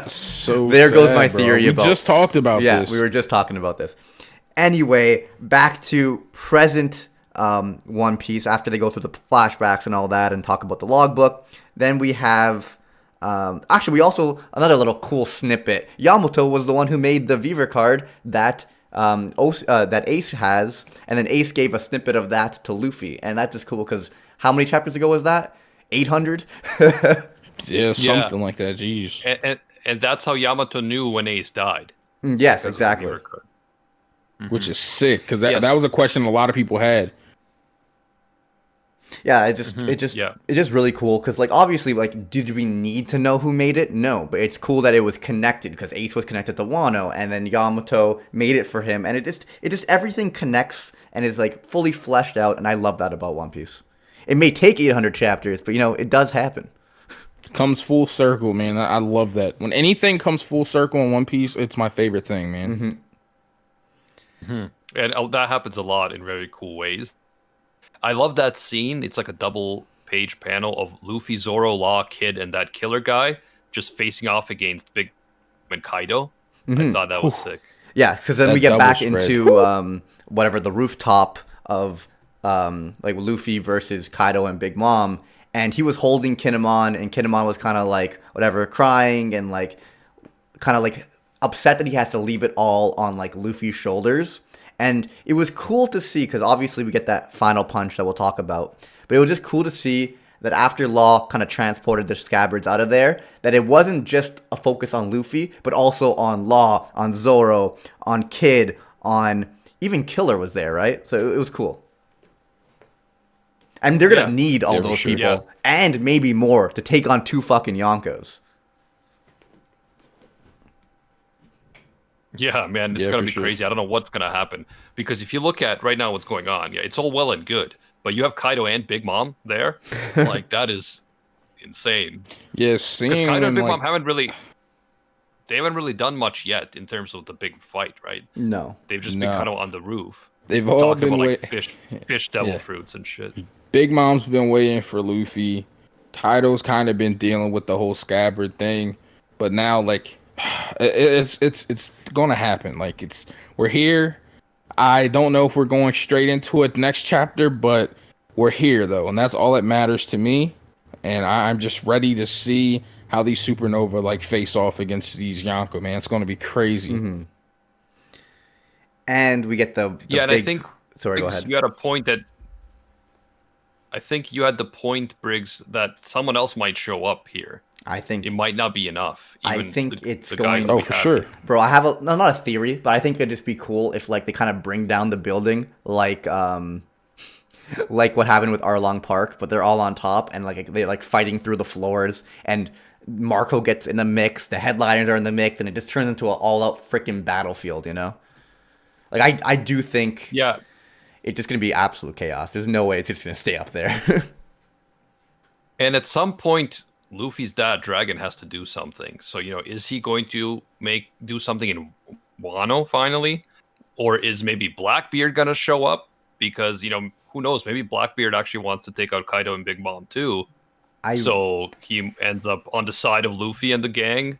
So there sad, goes my bro. theory about. We just talked about yeah, this. we were just talking about this. Anyway, back to present One Piece after they go through the flashbacks and all that and talk about the logbook. Then we have. Actually, we also another little cool snippet. Yamato was the one who made the Viver card that that Ace has, and then Ace gave a snippet of that to Luffy, and that's just cool because how many chapters ago was that? 800. Yeah, something like that. Jeez. And that's how Yamato knew when Ace died. Yes, exactly. Which is sick because that was a question a lot of people had. Yeah, it's just really cool because like obviously like did we need to know who made it? No, but it's cool that it was connected because Ace was connected to Wano and then Yamato made it for him and it just everything connects and is like fully fleshed out and I love that about One Piece. It may take 800 chapters, but it does happen. Comes full circle, man. I love that. When anything comes full circle in One Piece, it's my favorite thing, man. And that happens a lot in very cool ways. I love that scene. It's like a double page panel of Luffy, Zoro, Law, Kid, and that killer guy just facing off against Big and Kaido. I thought that was sick. Yeah, because then That we get back double spread. into whatever the rooftop of like Luffy versus Kaido and Big Mom, and he was holding Kinemon, and Kinemon was kind of like whatever crying and like kind of like upset that he has to leave it all on like Luffy's shoulders. And it was cool to see because obviously we get that final punch that we'll talk about. But it was just cool to see that after Law kind of transported the scabbards out of there, that it wasn't just a focus on Luffy, but also on Law, on Zoro, on Kid, on even Killer was there, right? So it was cool. And they're going to need all those people and maybe more to take on 2 fucking Yonkos. Yeah, man, it's going to be crazy. I don't know what's going to happen. Because if you look at right now what's going on, it's all well and good. But you have Kaido and Big Mom there. Like, that is insane. Yes, because Kaido and Big Mom haven't really done much yet in terms of the big fight, right? No. They've just been kind of on the roof. They've all been about, like, fish devil fruits and shit. Big Mom's been waiting for Luffy. Kaido's kind of been dealing with the whole scabbard thing. But now, like... It's gonna happen. Like we're here. I don't know if we're going straight into it next chapter, but we're here though, and that's all that matters to me. And I'm just ready to see how these supernova like face off against these Yonko, man. It's gonna be crazy. And we get the big... and I think sorry, go ahead. You had a point that I think you had the point, Briggs, that someone else might show up here. I think it might not be enough. I think it's going. Oh, for sure, bro. I have not a theory, but I think it'd just be cool if like they kind of bring down the building, like what happened with Arlong Park, but they're all on top and like they're like fighting through the floors, and Marco gets in the mix, the headliners are in the mix, and it just turns into an all-out freaking battlefield. Like I do think it's just gonna be absolute chaos. There's no way it's just gonna stay up there. And at some point, Luffy's dad, Dragon, has to do something. So, is he going to do something in Wano finally? Or is maybe Blackbeard going to show up? Because, who knows? Maybe Blackbeard actually wants to take out Kaido and Big Mom too. So he ends up on the side of Luffy and the gang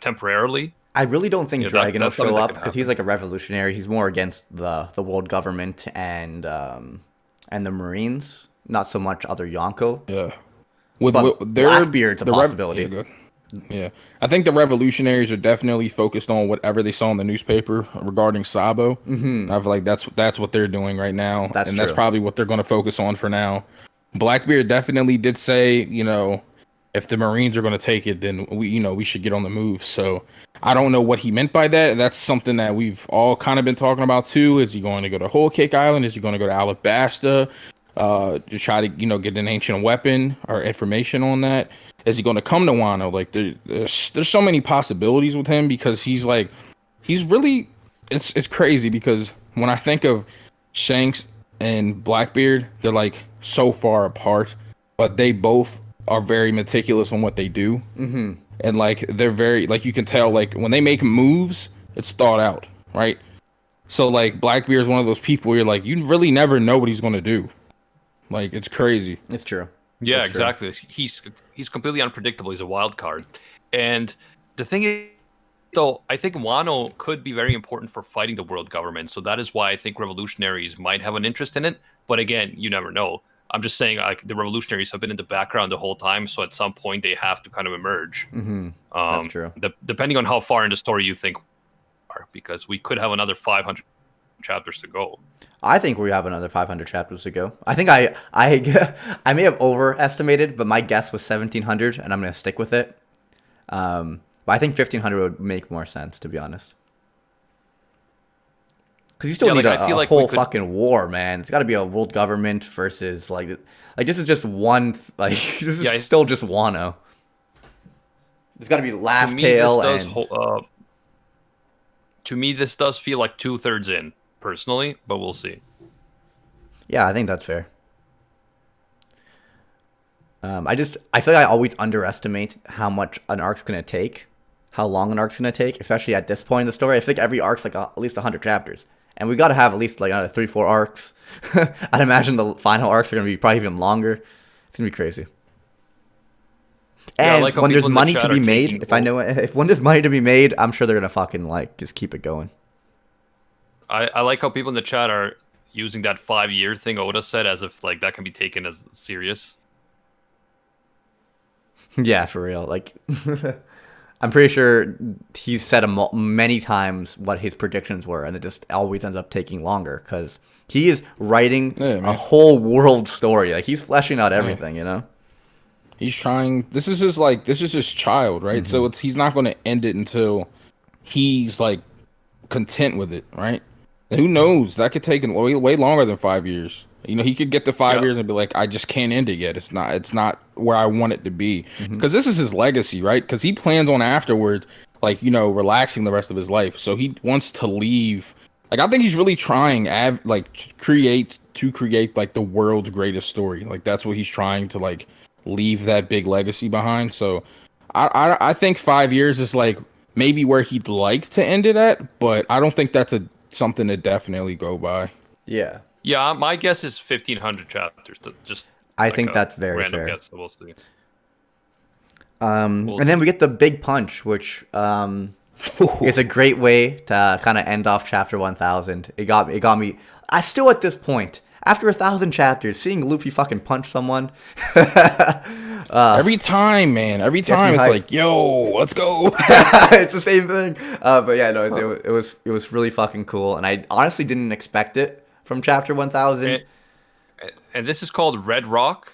temporarily. I really don't think Dragon will show up because he's like a revolutionary. He's more against the world government and the Marines, not so much other Yonko. Yeah. Blackbeard's a possibility. Yeah, I think the revolutionaries are definitely focused on whatever they saw in the newspaper regarding Sabo. I feel like that's what they're doing right now, that's probably what they're going to focus on for now. Blackbeard definitely did say, if the Marines are going to take it, then we should get on the move. So I don't know what he meant by that. That's something that we've all kind of been talking about too. Is he going to go to Whole Cake Island? Is he going to go to Alabasta? To try to get an ancient weapon or information on that? Is he going to come to Wano? Like there's so many possibilities with him because he's really it's crazy because when I think of Shanks and Blackbeard, they're like so far apart, but they both are very meticulous on what they do. And like they're very like you can tell like when they make moves, it's thought out, right? So like Blackbeard is one of those people where you're like you really never know what he's going to do. Like it's crazy. It's true. Yeah, It's true. exactly. He's completely unpredictable. He's a wild card. And the thing is, though, I think Wano could be very important for fighting the world government. So that is why I think revolutionaries might have an interest in it. But again, you never know. I'm just saying, like, the revolutionaries have been in the background the whole time. So at some point, they have to kind of emerge. That's true. Depending on how far in the story you think, because we could have another 500 chapters to go. I think we have another 500 chapters to go. I think I may have overestimated, but my guess was 1700, and I'm gonna stick with it. But I think 1500 would make more sense, to be honest. Because you still need a whole fucking war, man. It's got to be a world government versus like this is just one like this is still just Wano. There's got to be Laugh Tale and. To me, this does feel like 2/3 in, personally, but we'll see. Yeah, I think that's fair. I feel like I always underestimate how much an arc's gonna take, how long an arc's gonna take, especially at this point in the story. I think every arc's like at least 100 chapters, and we got to have at least like another 3-4 arcs. I'd imagine the final arcs are gonna be probably even longer. It's gonna be crazy. And when there's money to be made, if when there's money to be made, I'm sure they're gonna fucking like just keep it going. I like how people in the chat are using that 5-year thing Oda said as if like that can be taken as serious. Yeah, for real. Like, I'm pretty sure he's said many times what his predictions were, and it just always ends up taking longer because he is writing a whole world story. Like he's fleshing out everything, you know. He's trying. This is his child, right? So he's not going to end it until he's like content with it, right? And who knows? That could take way longer than 5 years. You know, he could get to 5 years and be like, I just can't end it yet. It's not where I want it to be. Because this is his legacy, right? Because he plans on afterwards, like, you know, relaxing the rest of his life. So he wants to leave. Like, I think he's really trying, like, create like the world's greatest story. Like, that's what he's trying to like leave that big legacy behind. So I think 5 years is like maybe where he'd like to end it at, but I don't think that's something to definitely go by. Yeah. Yeah, my guess is 1500 chapters. I think that's very fair. Guess, so we'll see. And then we get the big punch, which is a great way to kind of end off chapter 1000. It got me. I still at this point, after 1,000 chapters, seeing Luffy fucking punch someone. Every time, man. Every time it's like, yo, let's go. It's the same thing. But yeah, no, it was really fucking cool, and I honestly didn't expect it from chapter 1000. And this is called Red Rock,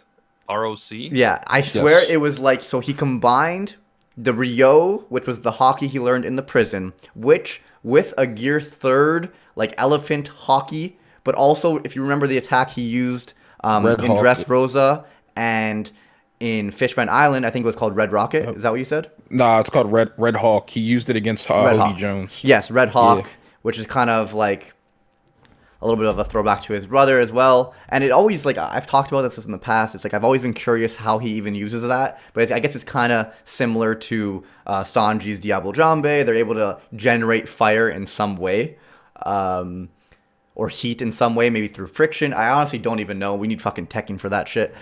R-O-C. Yeah, I swear it was like, so he combined the Ryo, which was the hockey he learned in the prison, which with a Gear 3rd, like elephant hockey, but also, if you remember the attack he used in Dressrosa and in Fishman Island, I think it was called Red Rocket. Is that what you said? Nah, it's called Red Hawk. He used it against Odie Jones. Yes, Red Hawk, which is kind of like a little bit of a throwback to his brother as well. And it always, like, I've talked about this in the past. It's like I've always been curious how he even uses that. But I guess it's kind of similar to Sanji's Diablo Jambe. They're able to generate fire in some way. Or heat in some way, maybe through friction. I honestly don't even know. We need fucking Tekken for that shit.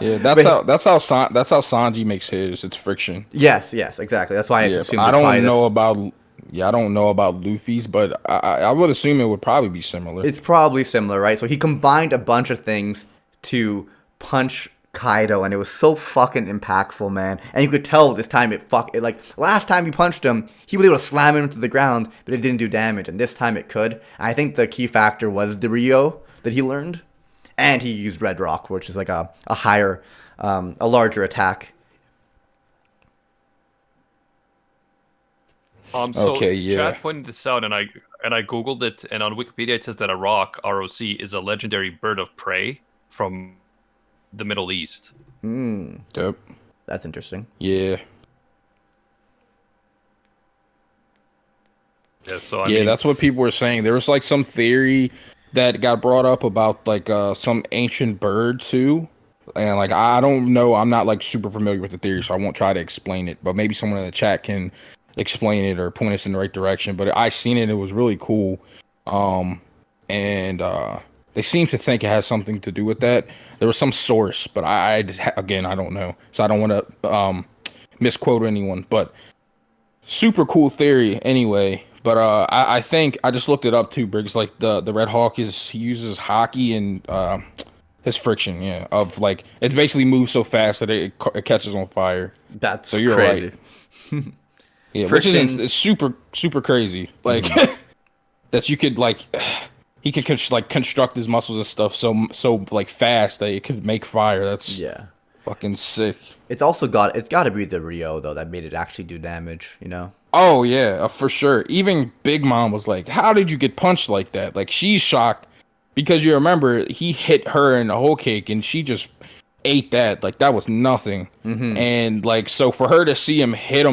Yeah, that's how Sanji makes his. It's friction. Yes, exactly. That's why I assume. I don't know about Luffy's, but I would assume it would probably be similar. It's probably similar, right? So he combined a bunch of things to punch Kaido, and it was so fucking impactful, man. And you could tell this time like last time he punched him, he was able to slam him to the ground, but it didn't do damage, and this time it could. And I think the key factor was the Ryo that he learned, and he used Red Rock, which is like a higher, a larger attack. So Chad pointed this out, and I googled it, and on Wikipedia it says that a roc, R-O-C, is a legendary bird of prey from the Middle East. Yep. That's interesting. Yeah. Yeah, so I mean, that's what people were saying. There was like some theory that got brought up about like some ancient bird too. And like I don't know, I'm not like super familiar with the theory, so I won't try to explain it. But maybe someone in the chat can explain it or point us in the right direction. But I seen it, it was really cool. And They seem to think it has something to do with that. There was some source, but again, I don't know. So I don't want to misquote anyone. But super cool theory anyway. But I think I just looked it up too, Briggs. Like the Red Hawk he uses hockey and his friction, yeah, of like it basically moves so fast that it catches on fire. That's so you're crazy. Right. Yeah, Friction, which is it's super crazy. Like that you could like he could construct his muscles and stuff so like fast that it could make fire. That's fucking sick. It's got to be the Rio though that made it actually do damage, you know? Oh yeah, for sure. Even Big Mom was like, "How did you get punched like that?" Like she's shocked because you remember he hit her in the whole cake and she just ate that. Like that was nothing. And like so for her to see him hit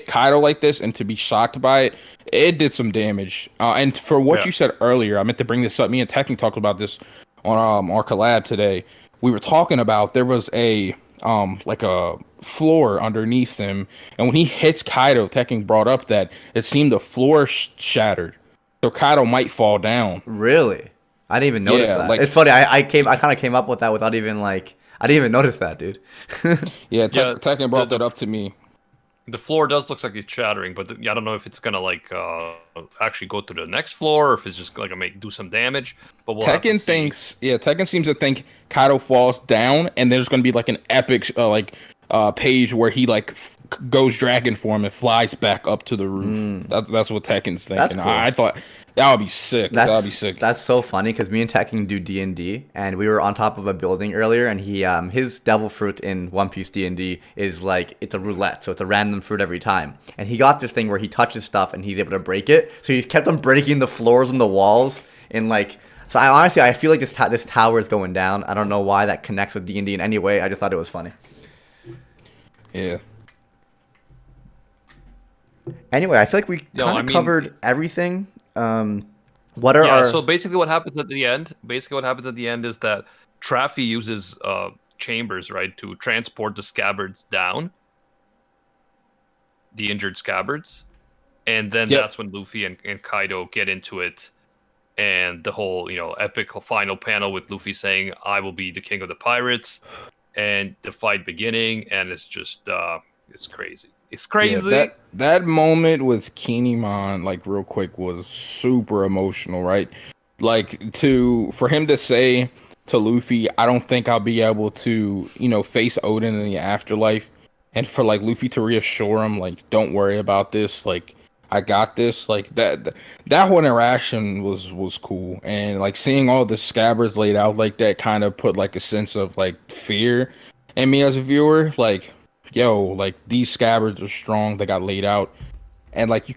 Kaido like this and to be shocked by it, it did some damage. And for what you said earlier, I meant to bring this up. Me and Tekken talked about this on our collab today. We were talking about there was a like a floor underneath him, and when he hits Kaido, Tekken brought up that it seemed the floor shattered, so Kaido might fall down. Really? I didn't even notice that. Like, it's funny. I kind of came up with that without even like I didn't even notice that, dude. Tekken brought that up to me. The floor does look like it's shattering, but I don't know if it's gonna like actually go to the next floor, or if it's just gonna do some damage. But Tekken Tekken seems to think Kaido falls down, and there's gonna be like an epic page where he like goes dragon form and flies back up to the roof. That's what Tekken's thinking. That's cool. I thought that would be sick. That would be sick. That's so funny because me and Tekken do D&D, and we were on top of a building earlier, and he his devil fruit in One Piece D&D is like it's a roulette, so it's a random fruit every time. And he got this thing where he touches stuff and he's able to break it, so he's kept on breaking the floors and the walls and like. So I feel like this tower is going down. I don't know why that connects with D&D in any way. I just thought it was funny. Yeah. Anyway, I feel like we kind of covered everything. What are our... So basically what happens at the end is that Traffy uses chambers, right, to transport the scabbards down, the injured scabbards, and then that's when Luffy and Kaido get into it, and the whole epic final panel with Luffy saying I will be the king of the pirates, and the fight beginning, and it's just it's crazy. It's crazy. Yeah, that moment with Kinemon, like real quick, was super emotional, right? Like for him to say to Luffy, I don't think I'll be able to, face Oden in the afterlife, and for like Luffy to reassure him, like, don't worry about this, like I got this, like that whole interaction was cool, and like seeing all the scabbards laid out like that kind of put like a sense of like fear in me as a viewer, like. Yo, like these scabbards are strong. They got laid out, and like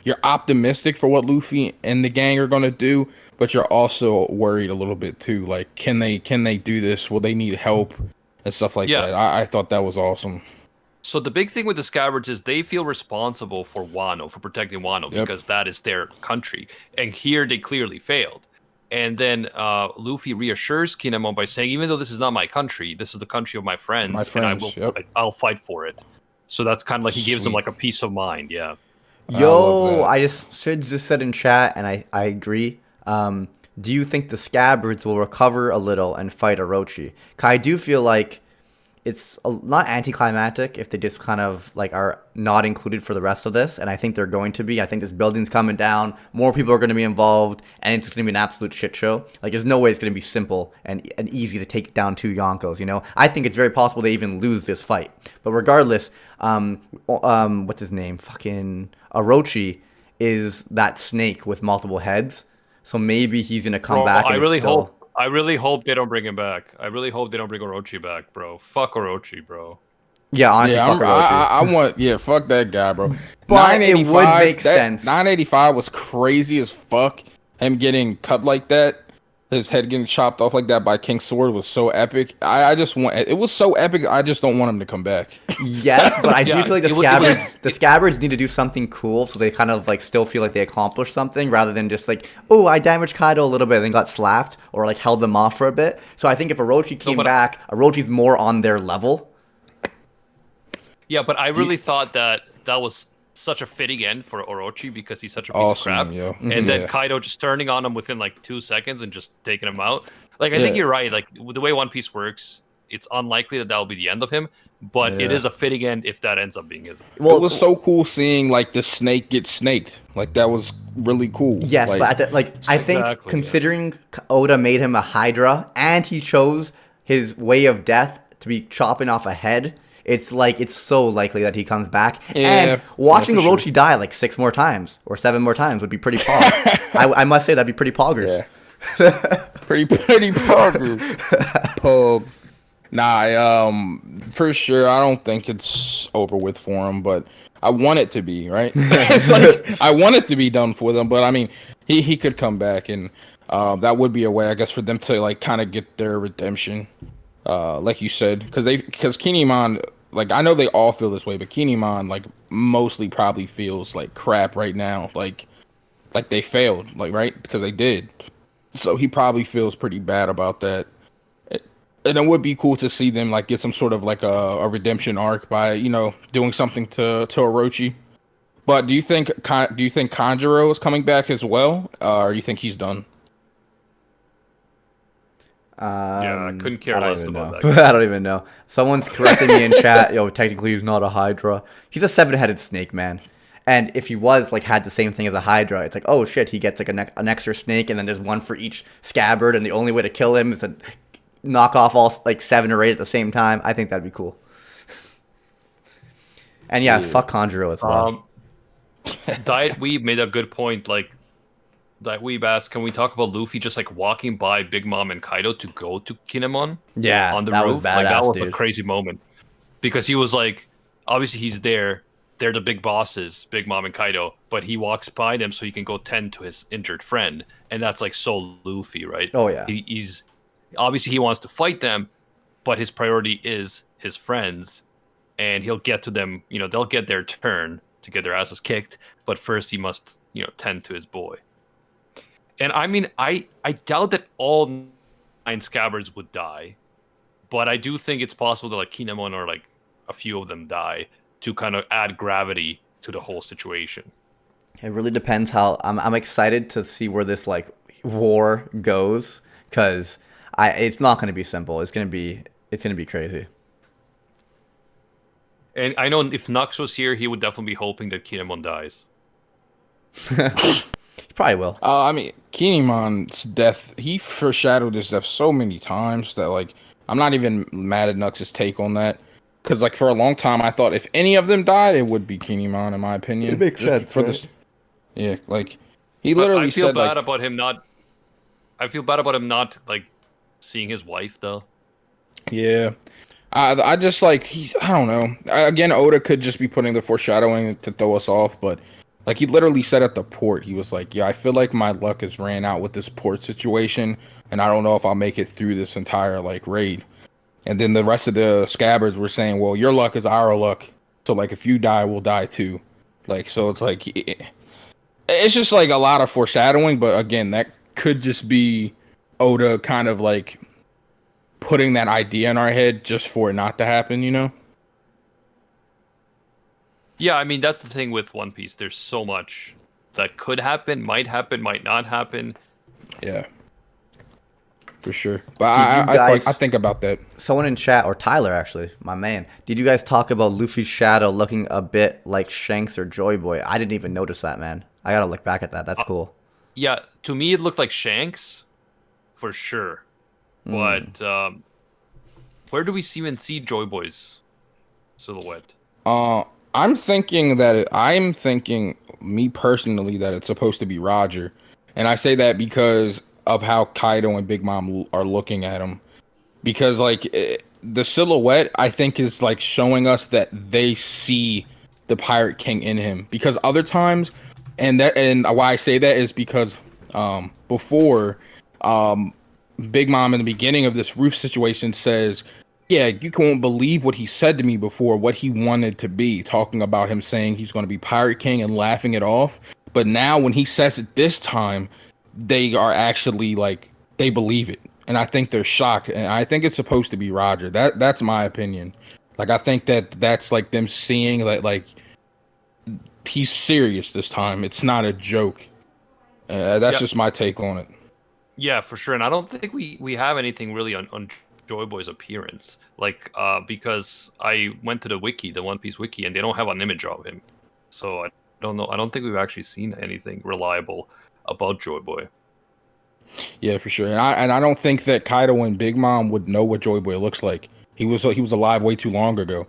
you're optimistic for what Luffy and the gang are gonna do, but you're also worried a little bit too. Like, can they do this? Will they need help and stuff like that? I thought that was awesome. So the big thing with the scabbards is they feel responsible for Wano, for protecting Wano, because that is their country, and here they clearly failed. And then Luffy reassures Kinemon by saying, even though this is not my country, this is the country of my friends, and I'll fight for it. So that's kind of like he gives them like a peace of mind, yeah. Yo, Sid just said in chat, and I agree. Do you think the scabbards will recover a little and fight Orochi? I do feel like it's not anticlimactic if they just kind of like are not included for the rest of this, and I think they're going to be. I think this building's coming down, more people are going to be involved, and it's going to be an absolute shit show. Like, there's no way it's going to be simple and easy to take down two Yonkos, I think it's very possible they even lose this fight. But regardless, what's his name? Fucking Orochi is that snake with multiple heads, so maybe he's going to come back. I really hope they don't bring him back. I really hope they don't bring Orochi back, bro. Fuck Orochi, bro. Yeah, honestly, fuck Orochi. Fuck that guy, bro. But it would make sense. 985 was crazy as fuck. Him getting cut like that, his head getting chopped off like that by King's sword was so epic. It was so epic. I just don't want him to come back. Yes, but I do feel like the scabbards need to do something cool, so they kind of like still feel like they accomplished something, rather than just like, oh, I damaged Kaido a little bit and then got slapped, or like held them off for a bit. So I think if Orochi came back, Orochi's more on their level. Yeah, but I really thought that was such a fitting end for Orochi because he's such a piece of crap. Yeah. And then Yeah. Kaido just turning on him within like 2 seconds and just taking him out. Like I think Yeah. you're right. Like the way One Piece works, it's unlikely that that'll be the end of him, but it Yeah. is a fitting end if that ends up being his. Well, It was so cool seeing like the snake get snaked. Like that was really cool. yes, like, but I think Exactly, considering Oda made him a Hydra and he chose his way of death to be chopping off a head, it's so likely that he comes back. Yeah, And watching for sure. Orochi die like 6 more times or 7 more times would be pretty pog. I must say that'd be pretty poggers. Yeah. pretty poggers. Pog. Nah, for sure. I don't think it's over with for him, but I want it to be, right? It's like I want it to be done for them, but I mean, he could come back, and that would be a way, I guess, for them to like kind of get their redemption, like you said, because Kinemon, like I know they all feel this way, but Kinemon like mostly probably feels like crap right now, like they failed, like right, because they did, so he probably feels pretty bad about that. And it would be cool to see them like get some sort of like a redemption arc by doing something to Orochi. But do you think Kanjuro is coming back as well, or do you think he's done? Yeah, I couldn't care I don't less even about know. that. I don't even know. Someone's correcting me in chat. Yo, technically he's not a Hydra. He's a 7-headed snake, man. And if he was had the same thing as a Hydra, it's like, oh shit, he gets like an extra snake, and then there's one for each scabbard, and the only way to kill him is to knock off all like 7 or 8 at the same time. I think that'd be cool. And yeah, fuck Conjuro as well. Diet Weeb made a good point. Like, Diet Weeb asked, can we talk about Luffy just like walking by Big Mom and Kaido to go to Kinemon? Yeah, on the that roof. was badass, Like, that was dude. a crazy moment because he was like, obviously he's there. They're the big bosses, Big Mom and Kaido, but he walks by them so he can go tend to his injured friend, and that's like so Luffy, right? Oh yeah. He's obviously he wants to fight them, but his priority is his friends, and he'll get to them. They'll get their turn to get their asses kicked, but first he must tend to his boy. And I mean, I doubt that all 9 scabbards would die, but I do think it's possible that like Kinemon or like a few of them die to kind of add gravity to the whole situation. It really depends how I'm excited to see where this like war goes, because it's not going to be simple. It's going to be crazy. And I know if Nux was here, he would definitely be hoping that Kinemon dies. He probably will. I mean, Kinemon's death, he foreshadowed his death so many times that like I'm not even mad at Nux's take on that. Because like for a long time, I thought if any of them died, it would be Kinemon, in my opinion. It makes sense for right? this. Yeah, like he literally I feel said bad like, about him not. I feel bad about him not like seeing his wife though. yeah. I just like I don't know. Again, Oda could just be putting the foreshadowing to throw us off, but like he literally said at the port, he was like, "Yeah, I feel like my luck has ran out with this port situation, and I don't know if I'll make it through this entire like raid." And then the rest of the scabbards were saying, "Well, your luck is our luck, so like if you die, we'll die too." Like so, it's like it's just like a lot of foreshadowing, but again, that could just be Oda kind of like putting that idea in our head just for it not to happen, Yeah, I mean that's the thing with One Piece. There's so much that could happen, might not happen. Yeah, for sure. But I think about that. Someone in chat, or Tyler actually, my man, did you guys talk about Luffy's shadow looking a bit like Shanks or Joy Boy? I didn't even notice that, man. I gotta look back at that. That's cool. Yeah, to me it looked like Shanks, for sure. But where do we even see Joy Boy's silhouette? I'm thinking me personally that it's supposed to be Roger, and I say that because of how Kaido and Big Mom are looking at him, because like the silhouette I think is like showing us that they see the Pirate King in him, because other times, and why I say that is because before Big Mom in the beginning of this roof situation says, yeah, you won't believe what he said to me before, what he wanted to be, talking about him saying he's going to be Pirate King and laughing it off. But now when he says it this time, they are actually like, they believe it. And I think they're shocked. And I think it's supposed to be Roger. That's my opinion. Like, I think that's like them seeing that, like, he's serious this time. It's not a joke. That's just my take on it. Yeah, for sure. And I don't think we have anything really on Joy Boy's appearance. Like, because I went to the wiki, the One Piece wiki, and they don't have an image of him. So I don't know. I don't think we've actually seen anything reliable about Joy Boy. Yeah, for sure. And I don't think that Kaido and Big Mom would know what Joy Boy looks like. He was alive way too long ago.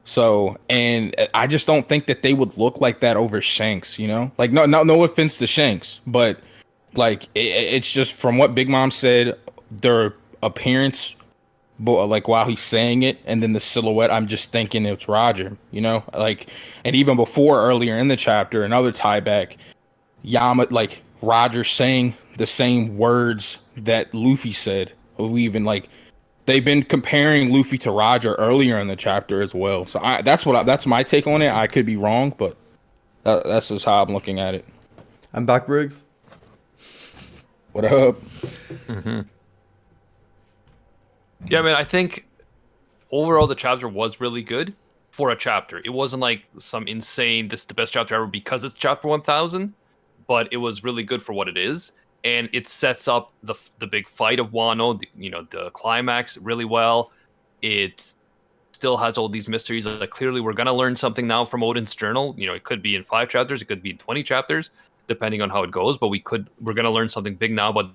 So, and I just don't think that they would look like that over Shanks, you know? Like, no offense to Shanks, but like it's just from what Big Mom said, their appearance, but like while he's saying it, and then the silhouette, I'm just thinking it's Roger, you know? Like, and even before earlier in the chapter, another tie back, like Roger saying the same words that Luffy said. We even like they've been comparing Luffy to Roger earlier in the chapter as well. So that's my take on it. I could be wrong, but that's just how I'm looking at it. I'm back, Briggs. What up? Mm-hmm. Yeah, I mean, I think overall the chapter was really good for a chapter. It wasn't like some insane, this is the best chapter ever because it's chapter 1000, but it was really good for what it is. And it sets up the big fight of Wano, the climax really well. It still has all these mysteries. Like, clearly, we're going to learn something now from Oden's journal. You know, it could be in 5 chapters, it could be in 20 chapters, depending on how it goes. But we're going to learn something big now about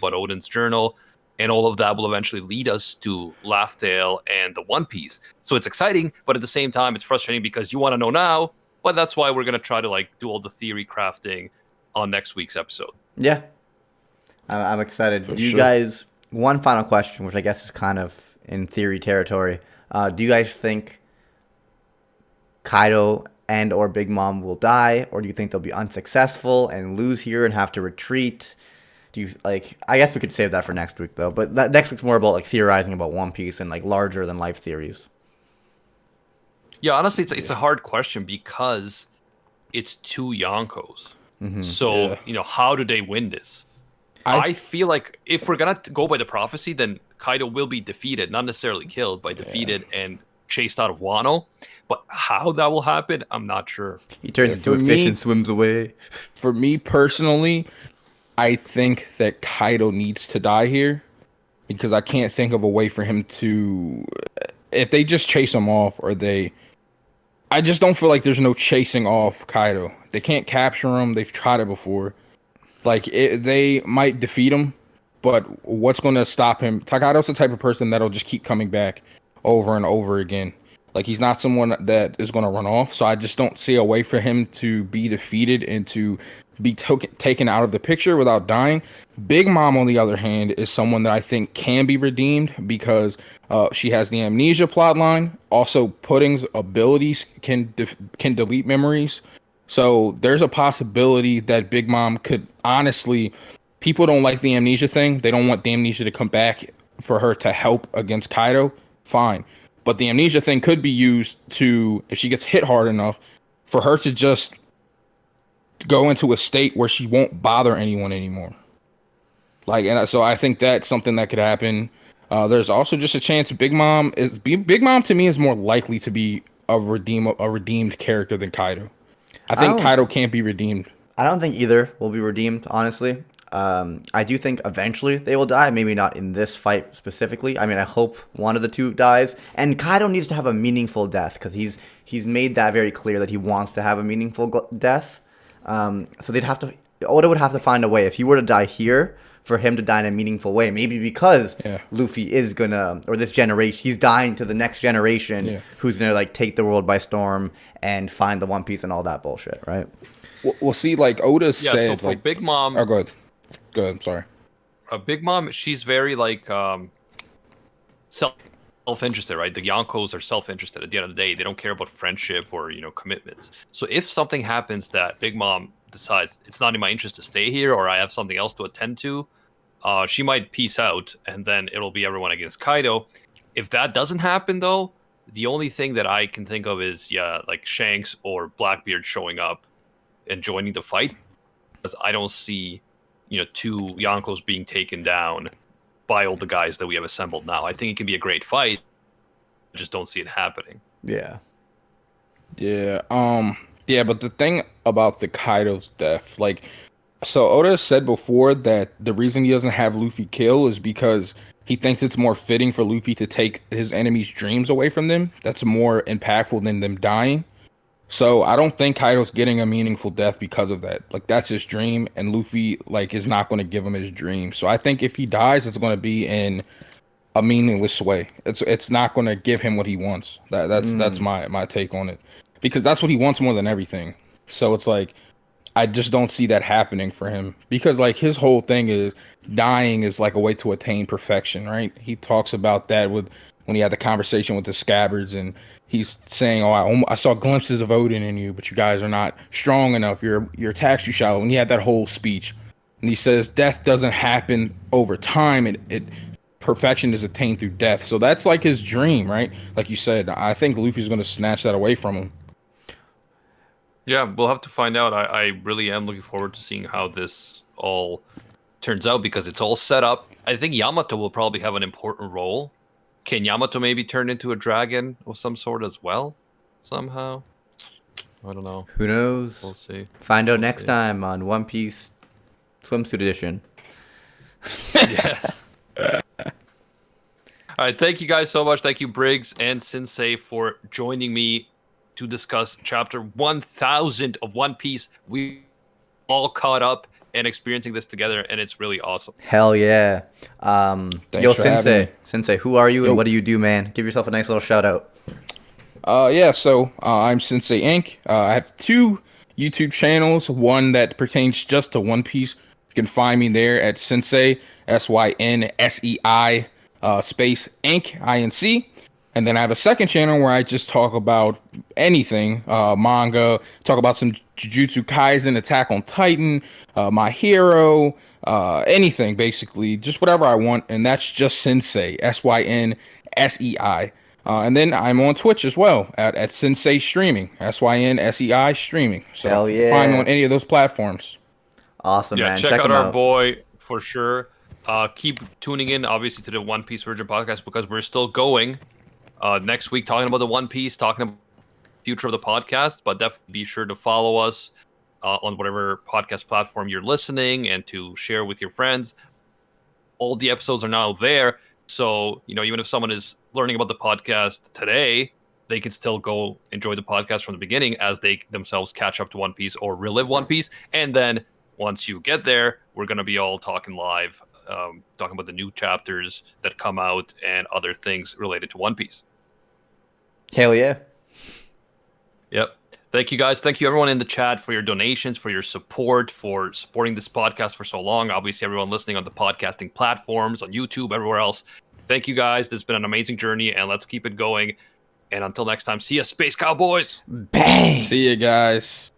Oden's journal. And all of that will eventually lead us to Laugh Tale and the One Piece. So it's exciting, but at the same time, it's frustrating because you want to know now. But that's why we're going to try to like do all the theory crafting on next week's episode. Yeah, I'm excited. For Do you sure. guys, one final question, which I guess is kind of in theory territory. Do you guys think Kaido and or Big Mom will die, or do you think they'll be unsuccessful and lose here and have to retreat? Do you like? I guess we could save that for next week though. But next week's more about like theorizing about One Piece and like larger than life theories. Yeah, honestly, it's a hard question because it's 2 Yonkos. Mm-hmm. So, how do they win this? I feel like if we're going to go by the prophecy, then Kaido will be defeated, not necessarily killed, but defeated and chased out of Wano. But how that will happen, I'm not sure. He turns into a fish and swims away. For me personally, I think that Kaido needs to die here because I can't think of a way for him to, if they just chase him off I just don't feel like there's no chasing off Kaido. They can't capture him. They've tried it before. Like, they might defeat him, but what's going to stop him? Kaido's the type of person that'll just keep coming back over and over again. Like, he's not someone that is going to run off. So I just don't see a way for him to be defeated and to be taken out of the picture without dying. Big Mom, on the other hand, is someone that I think can be redeemed because she has the amnesia plotline. Also, Pudding's abilities can delete memories. So there's a possibility that Big Mom could honestly. People don't like the amnesia thing. They don't want the amnesia to come back for her to help against Kaido. Fine, but the amnesia thing could be used to, if she gets hit hard enough, for her to just go into a state where she won't bother anyone anymore. Like, and so I think that's something that could happen. There's also just a chance Big Mom to me is more likely to be a redeemed character than Kaido. I think Kaido can't be redeemed. I don't think either will be redeemed, honestly. I do think eventually they will die. Maybe not in this fight specifically. I mean, I hope one of the 2 dies. And Kaido needs to have a meaningful death because he's made that very clear that he wants to have a meaningful death. So Oda would have to find a way. If he were to die here, for him to die in a meaningful way. Maybe because Luffy is gonna, or this generation, he's dying to the next generation who's gonna like take the world by storm and find the One Piece and all that bullshit, right? We'll see. Like Oda said, so for like Big Mom. Oh, go ahead. I'm sorry. Big Mom, she's very like self-interested, right? The Yonkos are self-interested. At the end of the day, they don't care about friendship or commitments. So if something happens that Big Mom decides it's not in my interest to stay here, or I have something else to attend to, she might peace out, and then it'll be everyone against Kaido. If that doesn't happen, though, the only thing that I can think of is like Shanks or Blackbeard showing up and joining the fight, because I don't see 2 Yonkos being taken down by all the guys that we have assembled now. I think it can be a great fight. I just don't see it happening. Yeah. Yeah, but the thing about the Kaido's death, like, so Oda said before that the reason he doesn't have Luffy kill is because he thinks it's more fitting for Luffy to take his enemies' dreams away from them. That's more impactful than them dying. So I don't think Kaido's getting a meaningful death because of that. Like that's his dream, and Luffy like is not going to give him his dream. So I think if he dies, it's going to be in a meaningless way. It's not going to give him what he wants. That's my take on it, because that's what he wants more than everything. So it's like I just don't see that happening for him, because like his whole thing is dying is like a way to attain perfection, right? He talks about that with when he had the conversation with the scabbards, and he's saying, "Oh, I saw glimpses of Odin in you, but you guys are not strong enough. Your attacks too shallow." And he had that whole speech, and he says death doesn't happen over time. It perfection is attained through death. So that's like his dream, right? Like you said, I think Luffy's going to snatch that away from him. Yeah, we'll have to find out. I really am looking forward to seeing how this all turns out, because it's all set up. I think Yamato will probably have an important role. Can Yamato maybe turn into a dragon of some sort as well? Somehow? I don't know. Who knows? We'll see. Find out next time on One Piece Swimsuit Edition. Yes. All right, thank you guys so much. Thank you, Briggs and Synsei, for joining me to discuss chapter 1000 of One Piece. We all caught up and experiencing this together, and it's really awesome. Hell yeah. Yo, for having me. Synsei, who are you and Yo. what do you do, man? Give yourself a nice little shout out. So I'm Synsei Inc. I have two YouTube channels, one that pertains just to One Piece. You can find me there at Synsei, Synsei, space Inc, INC. And then I have a second channel where I just talk about anything, manga, talk about some Jujutsu Kaisen, Attack on Titan, My Hero, anything basically, just whatever I want. And that's just Synsei, Synsei. And then I'm on Twitch as well at Synsei Streaming, Synsei Streaming. So Hell you can find me yeah. on any of those platforms. Awesome, Yeah, man. check out him our boy for sure. Keep tuning in, obviously, to the One Piece Virgin podcast, because we're still going next week talking about the One Piece, talking about the future of the podcast. But definitely be sure to follow us on whatever podcast platform you're listening, and to share with your friends. All the episodes are now there. So, even if someone is learning about the podcast today, they can still go enjoy the podcast from the beginning as they themselves catch up to One Piece or relive One Piece. And then once you get there, we're going to be all talking live, talking about the new chapters that come out and other things related to One Piece. Hell yeah. Yep. Thank you, guys. Thank you, everyone in the chat, for your donations, for your support, for supporting this podcast for so long. Obviously, everyone listening on the podcasting platforms, on YouTube, everywhere else. Thank you, guys. This has been an amazing journey, and let's keep it going. And until next time, see ya, Space Cowboys. Bang. See you guys.